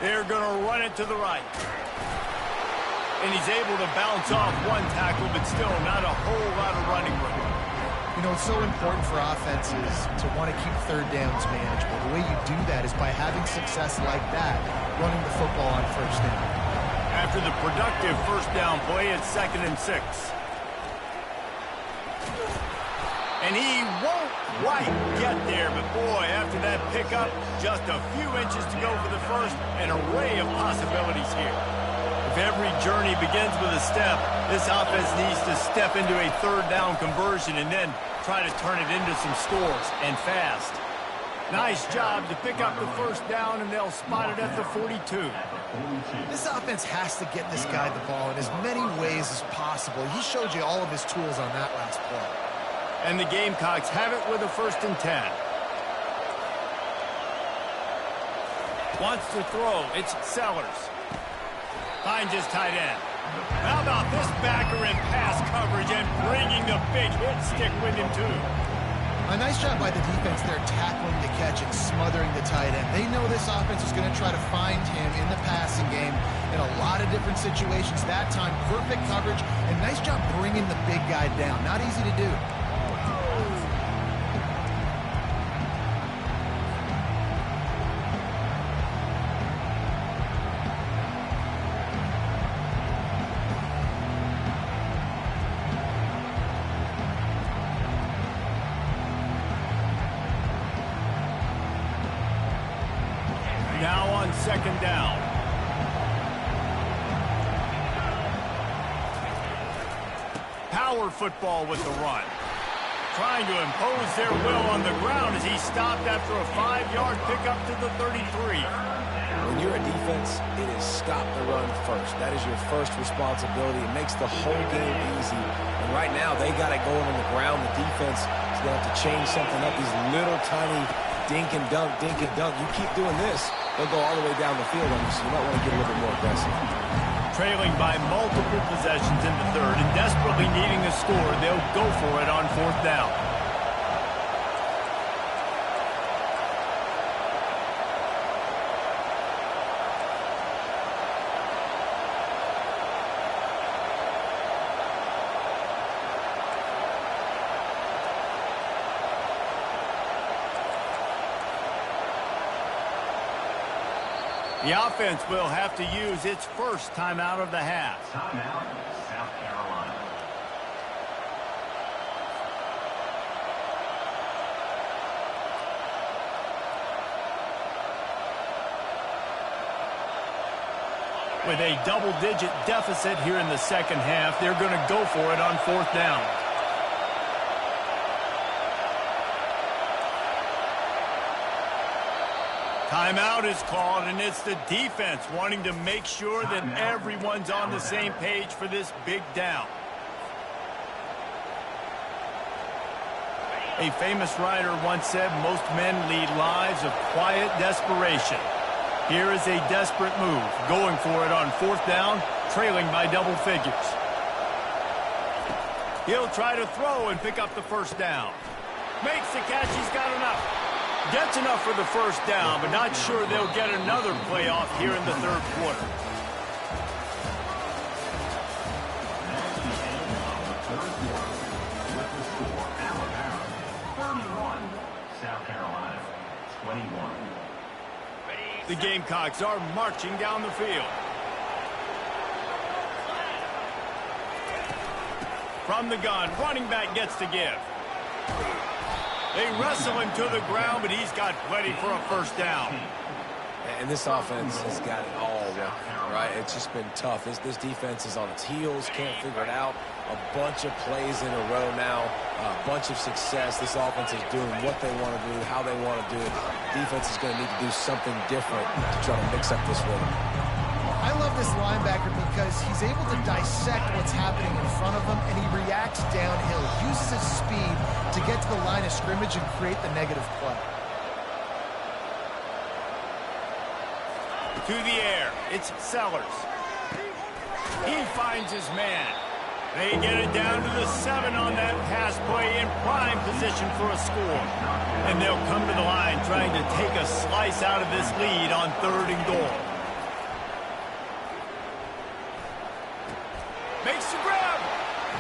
They're going to run it to the right. And he's able to bounce off one tackle, but still not a whole lot of running room. You know, it's so important for offenses to want to keep third downs manageable. The way you do that is by having success like that, running the football on first down. After the productive first down play, it's 2nd and 6. And he won't quite get there, but boy, after that pickup, just a few inches to go for the first, an array of possibilities here. If every journey begins with a step, this offense needs to step into a third down conversion and then try to turn it into some scores, and fast. Nice job to pick up the first down, and they'll spot it at the 42. This offense has to get this guy the ball in as many ways as possible. He showed you all of his tools on that last play. And the Gamecocks have it with a 1st and 10. Wants to throw. It's Sellers. Finds his tight end. How about this backer in pass coverage and bringing the big hit stick with him, too? A nice job by the defense there, tackling the catch and smothering the tight end. They know this offense is going to try to find him in the passing game in a lot of different situations. That time, perfect coverage, and nice job bringing the big guy down. Not easy to do. Now on 2nd down. Power football with the run. Trying to impose their will on the ground as he stopped after a 5-yard pickup to the 33. When you're a defense, it is stop the run first. That is your first responsibility. It makes the whole game easy. And right now, they got it going on the ground. The defense is going to have to change something up. These little tiny dink and dunk, dink and dunk. You keep doing this, they'll go all the way down the field on you, so you might want to get a little bit more aggressive. Trailing by multiple possessions in the third and desperately needing a score, they'll go for it on 4th down. The offense will have to use its first timeout of the half. Timeout, South Carolina. With a double-digit deficit here in the second half, they're going to go for it on fourth down. Timeout is called, and it's the defense wanting to make sure that everyone's on the same page for this big down. A famous writer once said, most men lead lives of quiet desperation. Here is a desperate move, going for it on fourth down, trailing by double figures. He'll try to throw and pick up the first down. Makes the catch, he's got enough. Gets enough for the first down, but not sure they'll get another playoff here in the third quarter. South Carolina, 21. The Gamecocks are marching down the field. From the gun, running back gets to give. They wrestle him to the ground, but he's got plenty for a first down. And this offense has got it all right. It's just been tough. This defense is on its heels, can't figure it out. A bunch of plays in a row now, a bunch of success. This offense is doing what they want to do, how they want to do it. Defense is going to need to do something different to try to mix up this rhythm. I love this linebacker because he's able to dissect what's happening in front of him, and he reacts downhill, uses his speed to get to the line of scrimmage and create the negative play. To the air, it's Sellers. He finds his man. They get it down to the 7 on that pass play in prime position for a score. And they'll come to the line trying to take a slice out of this lead on 3rd and goal. Makes the grab,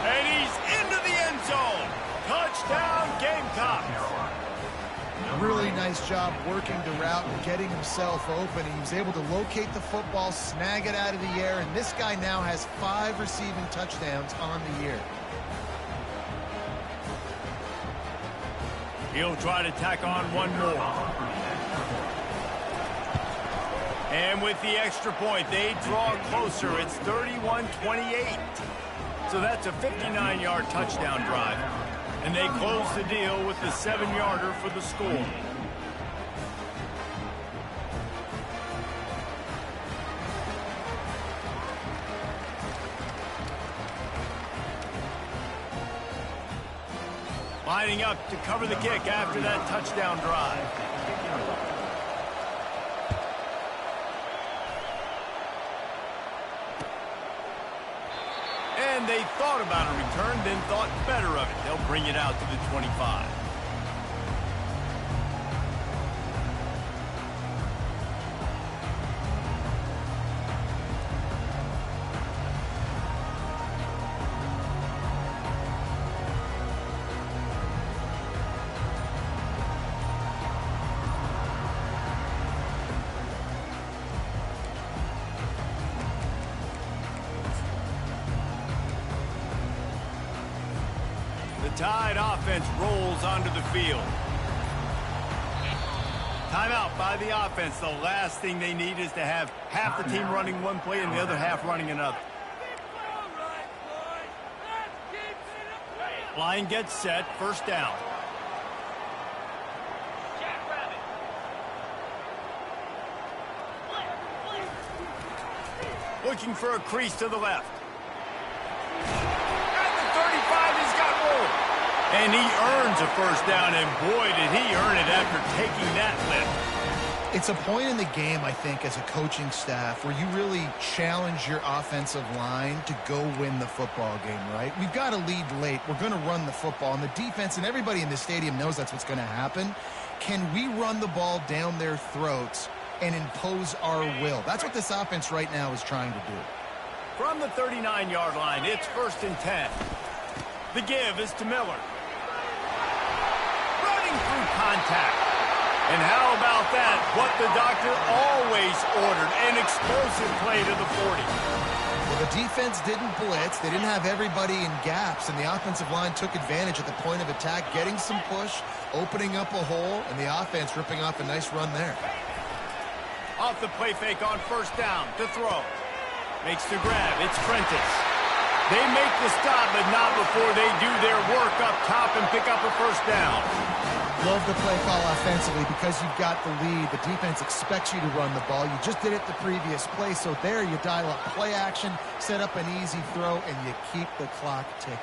and he's into the end zone. Touchdown, Gamecocks. Really nice job working the route and getting himself open. He was able to locate the football, snag it out of the air, and this guy now has 5 receiving touchdowns on the year. He'll try to tack on one more. And with the extra point, they draw closer. It's 31-28. So that's a 59-yard touchdown drive. And they close the deal with the 7-yarder for the score. Lining up to cover the kick after that touchdown drive. And they thought about a return, then thought better of it. They'll bring it out to the 25. Tide offense rolls onto the field. Timeout by the offense. The last thing they need is to have half the team running one play and the other half running another. Line gets set. First down. Looking for a crease to the left. At the 35, he's got room. And he earns a first down, and boy, did he earn it after taking that lift. It's a point in the game, I think, as a coaching staff where you really challenge your offensive line to go win the football game, right? We've got to lead late. We're going to run the football, and the defense and everybody in the stadium knows that's what's going to happen. Can we run the ball down their throats and impose our will? That's what this offense right now is trying to do. From the 39-yard line, it's 1st and 10. The give is to Miller. Running through contact. And how about that? What the doctor always ordered, an explosive play to the 40. Well, the defense didn't blitz. They didn't have everybody in gaps, and the offensive line took advantage at the point of attack, getting some push, opening up a hole, and the offense ripping off a nice run there. Off the play fake on first down to throw. Makes the grab. It's Prentice. They make the stop, but not before they do their work up top and pick up a first down. Love the play call offensively because you've got the lead. The defense expects you to run the ball. You just did it the previous play, so there you dial up play action, set up an easy throw, and you keep the clock ticking.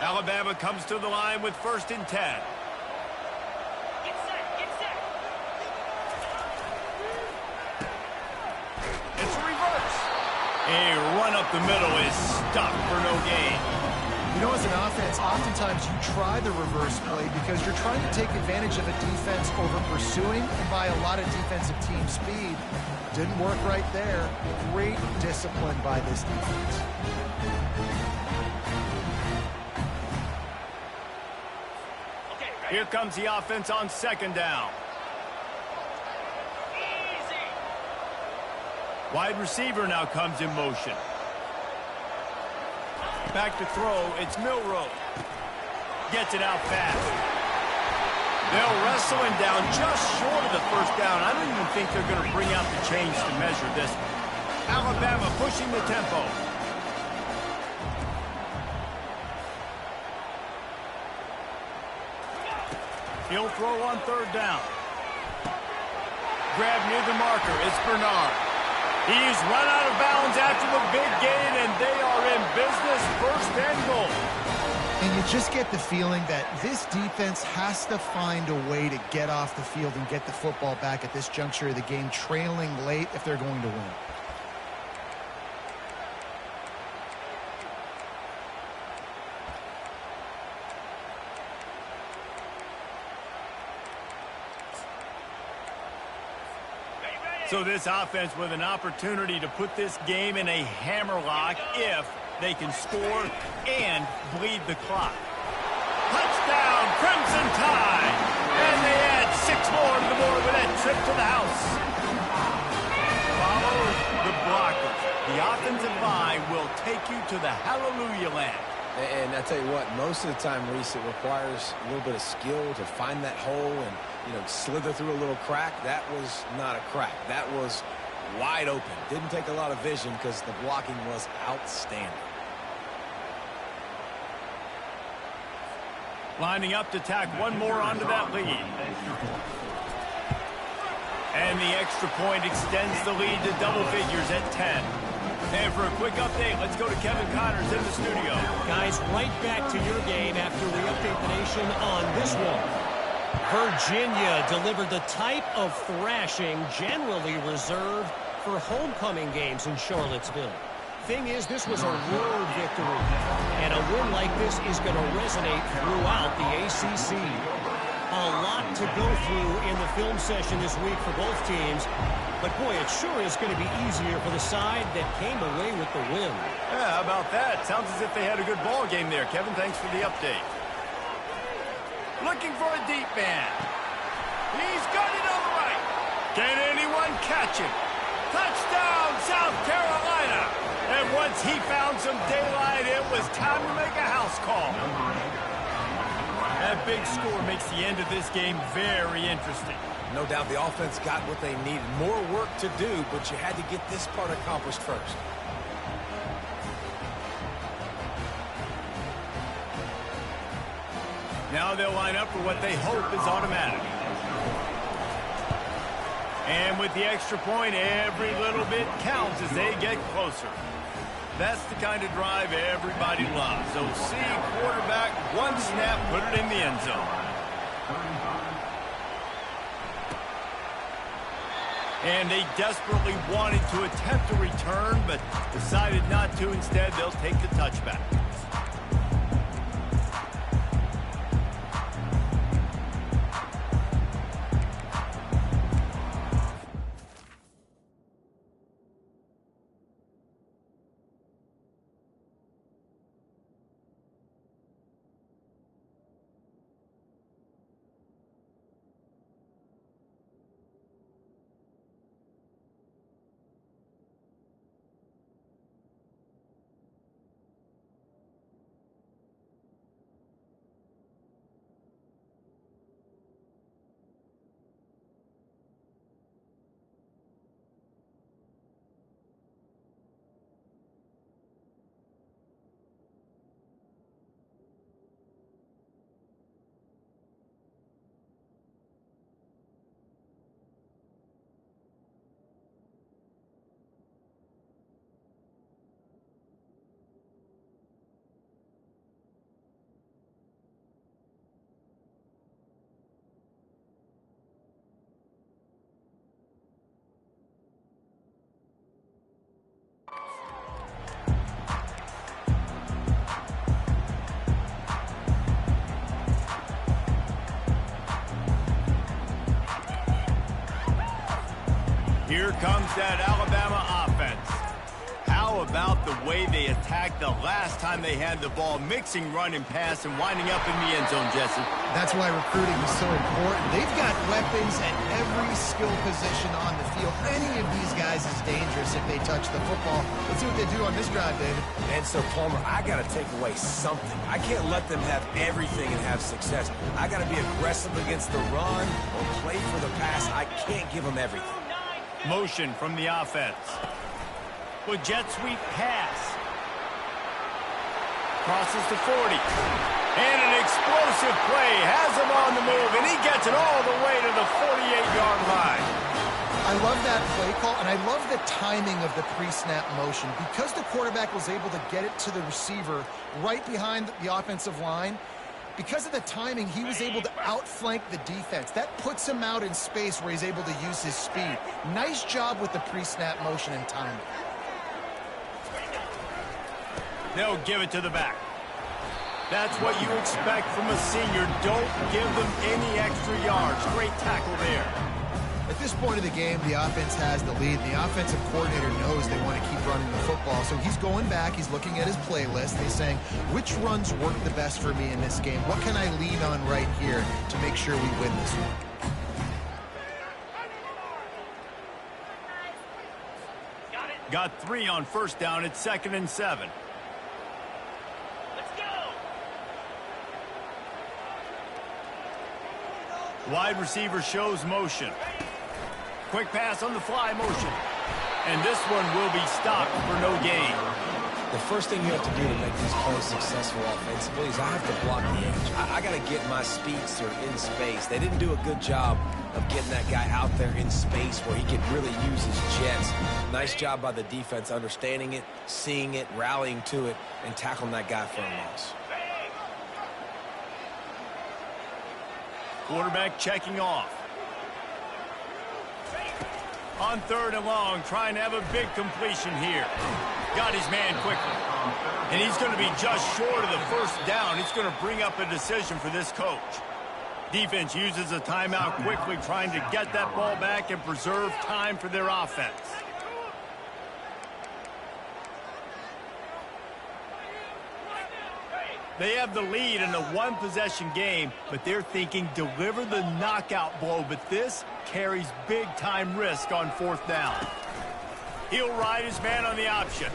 Alabama comes to the line with 1st and 10. Get set. It's a reverse. A run up the middle is stopped for no gain. You know, as an offense, oftentimes you try the reverse play because you're trying to take advantage of a defense over pursuing and by a lot of defensive team speed. Didn't work right there. Great discipline by this defense. Here comes the offense on 2nd down. Easy. Wide receiver now comes in motion. Back to throw, it's Milroe. Gets it out fast. They'll wrestle him down just short of the 1st down. I don't even think they're going to bring out the chains to measure this. Alabama pushing the tempo. He'll throw on 3rd down. Grab near the marker, it's Bernard. He's run out of bounds after the big gain, and they are in business, 1st and goal. And you just get the feeling that this defense has to find a way to get off the field and get the football back at this juncture of the game, trailing late if they're going to win. So this offense with an opportunity to put this game in a hammerlock if they can score and bleed the clock. Touchdown, Crimson Tide! And they add 6 more to the board with that trip to the house. Follow the blockers. The offensive line will take you to the hallelujah land. And I tell you what, most of the time, Reese, it requires a little bit of skill to find that hole and, slither through a little crack. That was not a crack. That was wide open. Didn't take a lot of vision because the blocking was outstanding. Lining up to tack one more onto that lead. And the extra point extends the lead to double figures at 10. And for a quick update, let's go to Kevin Connors in the studio. Guys, right back to your game after we update the nation on this one. Virginia delivered the type of thrashing generally reserved for homecoming games in Charlottesville. Thing is, this was a road victory, and a win like this is going to resonate throughout the ACC. A lot to go through in the film session this week for both teams, but boy, it sure is going to be easier for the side that came away with the win. Yeah, how about that? Sounds as if they had a good ball game there. Kevin, thanks for the update. Looking for a deep man. He's got it on the right. Can anyone catch him? Touchdown, South Carolina. And once he found some daylight, it was time to make a house call. That big score makes the end of this game very interesting. No doubt the offense got what they needed. More work to do, but you had to get this part accomplished first. Now they'll line up for what they hope is automatic. And with the extra point, every little bit counts as they get closer. That's the kind of drive everybody loves. So see quarterback, one snap, put it in the end zone. And they desperately wanted to attempt a return, but decided not to. Instead, they'll take the touchback. Here comes that Alabama offense. How about the way they attacked the last time they had the ball, mixing run and pass and winding up in the end zone, Jesse? That's why recruiting is so important. They've got weapons at every skill position on the field. Any of these guys is dangerous if they touch the football. Let's see what they do on this drive, David. And so, Palmer, I got to take away something. I can't let them have everything and have success. I got to be aggressive against the run or play for the pass. I can't give them everything. Motion from the offense. With jet sweep pass. Crosses to 40. And an explosive play. Has him on the move, and he gets it all the way to the 48-yard line. I love that play call, and I love the timing of the pre-snap motion. Because the quarterback was able to get it to the receiver right behind the offensive line, because of the timing, he was able to outflank the defense. That puts him out in space where he's able to use his speed. Nice job with the pre-snap motion and timing. They'll give it to the back. That's what you expect from a senior. Don't give them any extra yards. Great tackle there. At this point of the game, the offense has the lead. The offensive coordinator knows they want to keep running the football. So he's going back. He's looking at his playlist. He's saying, which runs work the best for me in this game? What can I lean on right here to make sure we win this one? Got 3 on first down. It's 2nd and 7. Wide receiver shows motion. Quick pass on the fly motion. And this one will be stopped for no gain. The first thing you have to do to make these plays successful offensively is I have to block the edge. I got to get my speedster in space. They didn't do a good job of getting that guy out there in space where he could really use his jets. Nice job by the defense understanding it, seeing it, rallying to it, and tackling that guy for a loss. Quarterback checking off. On 3rd and long, trying to have a big completion here. Got his man quickly. And he's going to be just short of the first down. It's going to bring up a decision for this coach. Defense uses a timeout quickly, trying to get that ball back and preserve time for their offense. They have the lead in a one-possession game, but they're thinking deliver the knockout blow, but this carries big-time risk on 4th down. He'll ride his man on the option.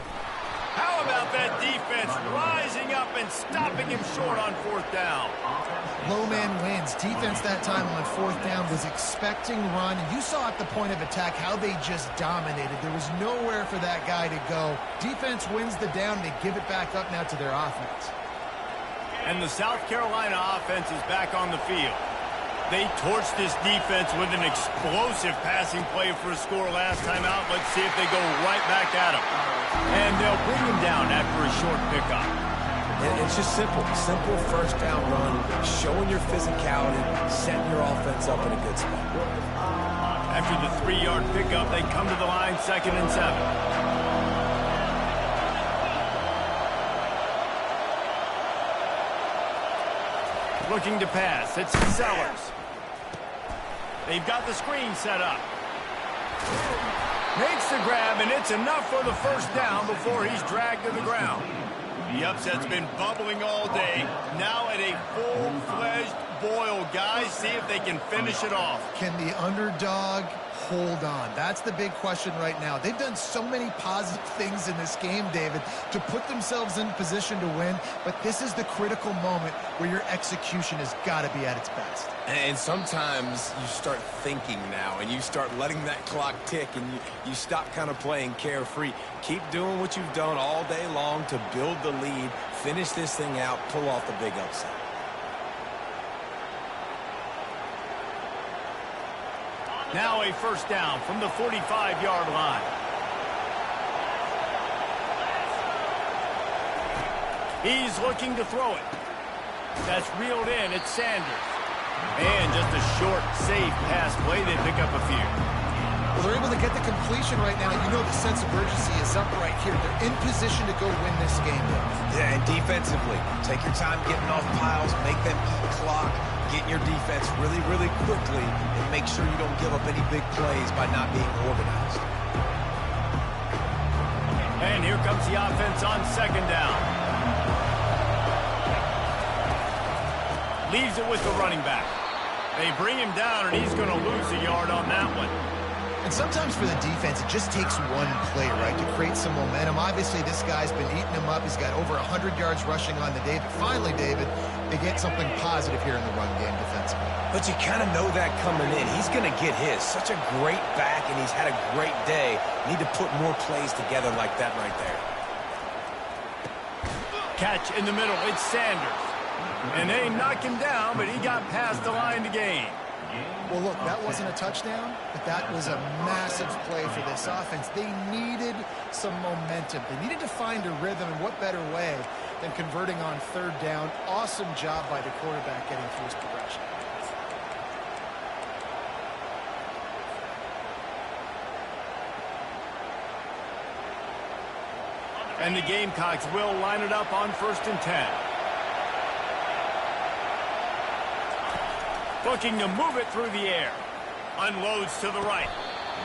How about that defense rising up and stopping him short on 4th down? Low man wins. Defense that time on 4th down was expecting run. You saw at the point of attack how they just dominated. There was nowhere for that guy to go. Defense wins the down. They give it back up now to their offense. And the South Carolina offense is back on the field. They torched this defense with an explosive passing play for a score last time out. Let's see if they go right back at him. And they'll bring him down after a short pickup. It's just simple. Simple first down run, showing your physicality, setting your offense up in a good spot. After the 3-yard pickup, they come to the line 2nd and 7. Looking to pass. It's Sellers. They've got the screen set up. Makes the grab, and it's enough for the first down before he's dragged to the ground. The upset's been bubbling all day. Now at a full-fledged boil. Guys, see if they can finish it off. Can the underdog hold on? That's the big question right now. They've done so many positive things in this game, David, to put themselves in position to win, but this is the critical moment where your execution has got to be at its best. And sometimes you start thinking now, and you start letting that clock tick, and you stop kind of playing carefree. Keep doing what you've done all day long to build the lead, finish this thing out, pull off the big upset. Now a first down from the 45-yard line. He's looking to throw it. That's reeled in. It's Sanders. And just a short, safe pass play. They pick up a few. Well, they're able to get the completion right now. You know the sense of urgency is up right here. They're in position to go win this game. Yeah, and defensively, take your time getting off piles, make them eat clock, get in your defense really, really quickly and make sure you don't give up any big plays by not being organized. And here comes the offense on second down. Leaves it with the running back. They bring him down, and he's going to lose a yard on that one. And sometimes for the defense, it just takes one play, right, to create some momentum. Obviously, this guy's been eating him up. He's got over 100 yards rushing on the day. But finally, David, they get something positive here in the run game defensively. But you kind of know that coming in. He's going to get his. Such a great back, and he's had a great day. Need to put more plays together like that right there. Catch in the middle. It's Sanders. And they knock him down, but he got past the line to gain. Well, look, that wasn't a touchdown, but that was a massive play for this offense. They needed some momentum. They needed to find a rhythm, and what better way than converting on third down. Awesome job by the quarterback getting through his progression. And the Gamecocks will line it up on 1st and 10. Looking to move it through the air. Unloads to the right.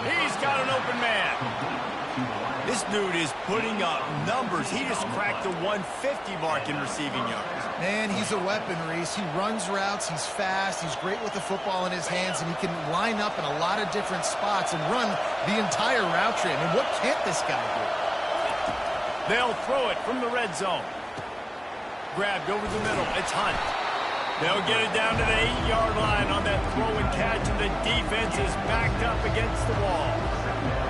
He's got an open man. This dude is putting up numbers. He just cracked the 150 mark in receiving yards. Man, he's a weapon, Reese. He runs routes. He's fast. He's great with the football in his hands, and he can line up in a lot of different spots and run the entire route tree. I mean, what can't this guy do? They'll throw it from the red zone. Grabbed over the middle. It's Hunt. They'll get it down to the 8-yard line on that throw and catch, and the defense is backed up against the wall.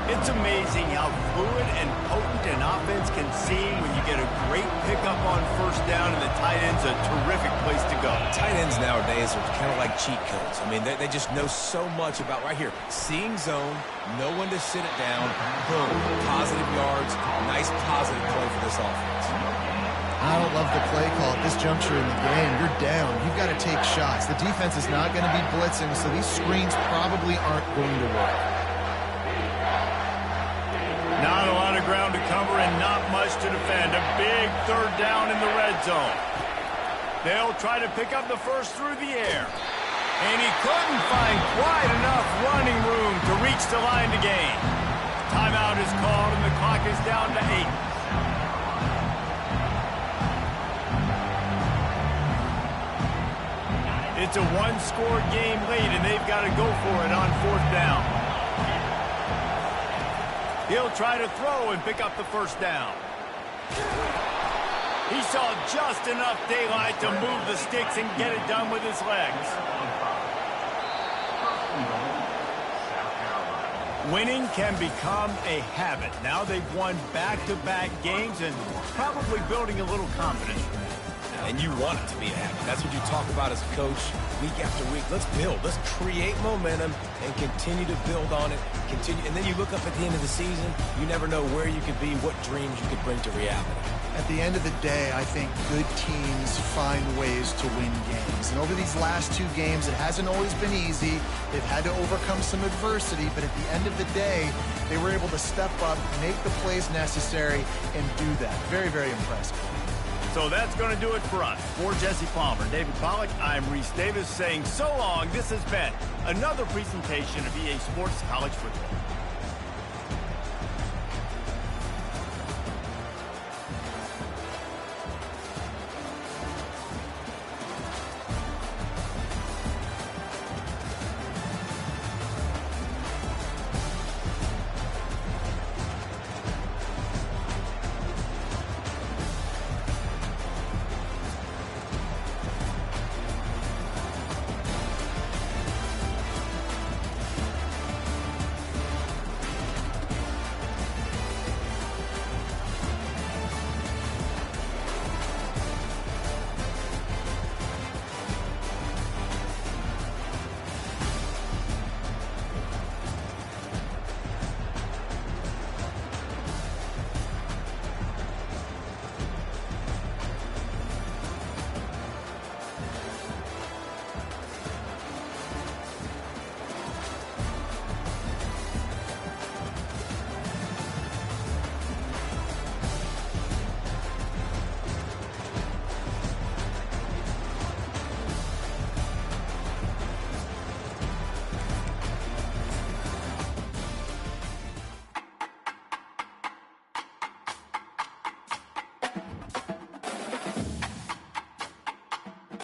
It's amazing how fluid and potent an offense can seem when you get a great pickup on 1st down, and the tight end's a terrific place to go. Tight ends nowadays are kind of like cheat codes. I mean, they just know so much about, right here, seeing zone, know when to sit it down, boom, positive yards, nice positive play for this offense. I don't love the play call at this juncture in the game. You're down. You've got to take shots. The defense is not going to be blitzing, so these screens probably aren't going to work. Not a lot of ground to cover and not much to defend. A big 3rd down in the red zone. They'll try to pick up the first through the air. And he couldn't find quite enough running room to reach the line to gain. Timeout is called, and the clock is down to 8. It's a one-score game late, and they've got to go for it on 4th down. He'll try to throw and pick up the 1st down. He saw just enough daylight to move the sticks and get it done with his legs. Winning can become a habit. Now they've won back-to-back games and probably building a little confidence. And you want it to be a habit. That's what you talk about as a coach week after week. Let's build. Let's create momentum and continue to build on it. And then you look up at the end of the season, you never know where you could be, what dreams you could bring to reality. At the end of the day, I think good teams find ways to win games. And over these last 2 games, it hasn't always been easy. They've had to overcome some adversity, but at the end of the day, they were able to step up, make the plays necessary, and do that. Very, very impressive. So that's going to do it for us. For Jesse Palmer, David Pollack, I'm Reese Davis saying so long. This has been another presentation of EA Sports College Football.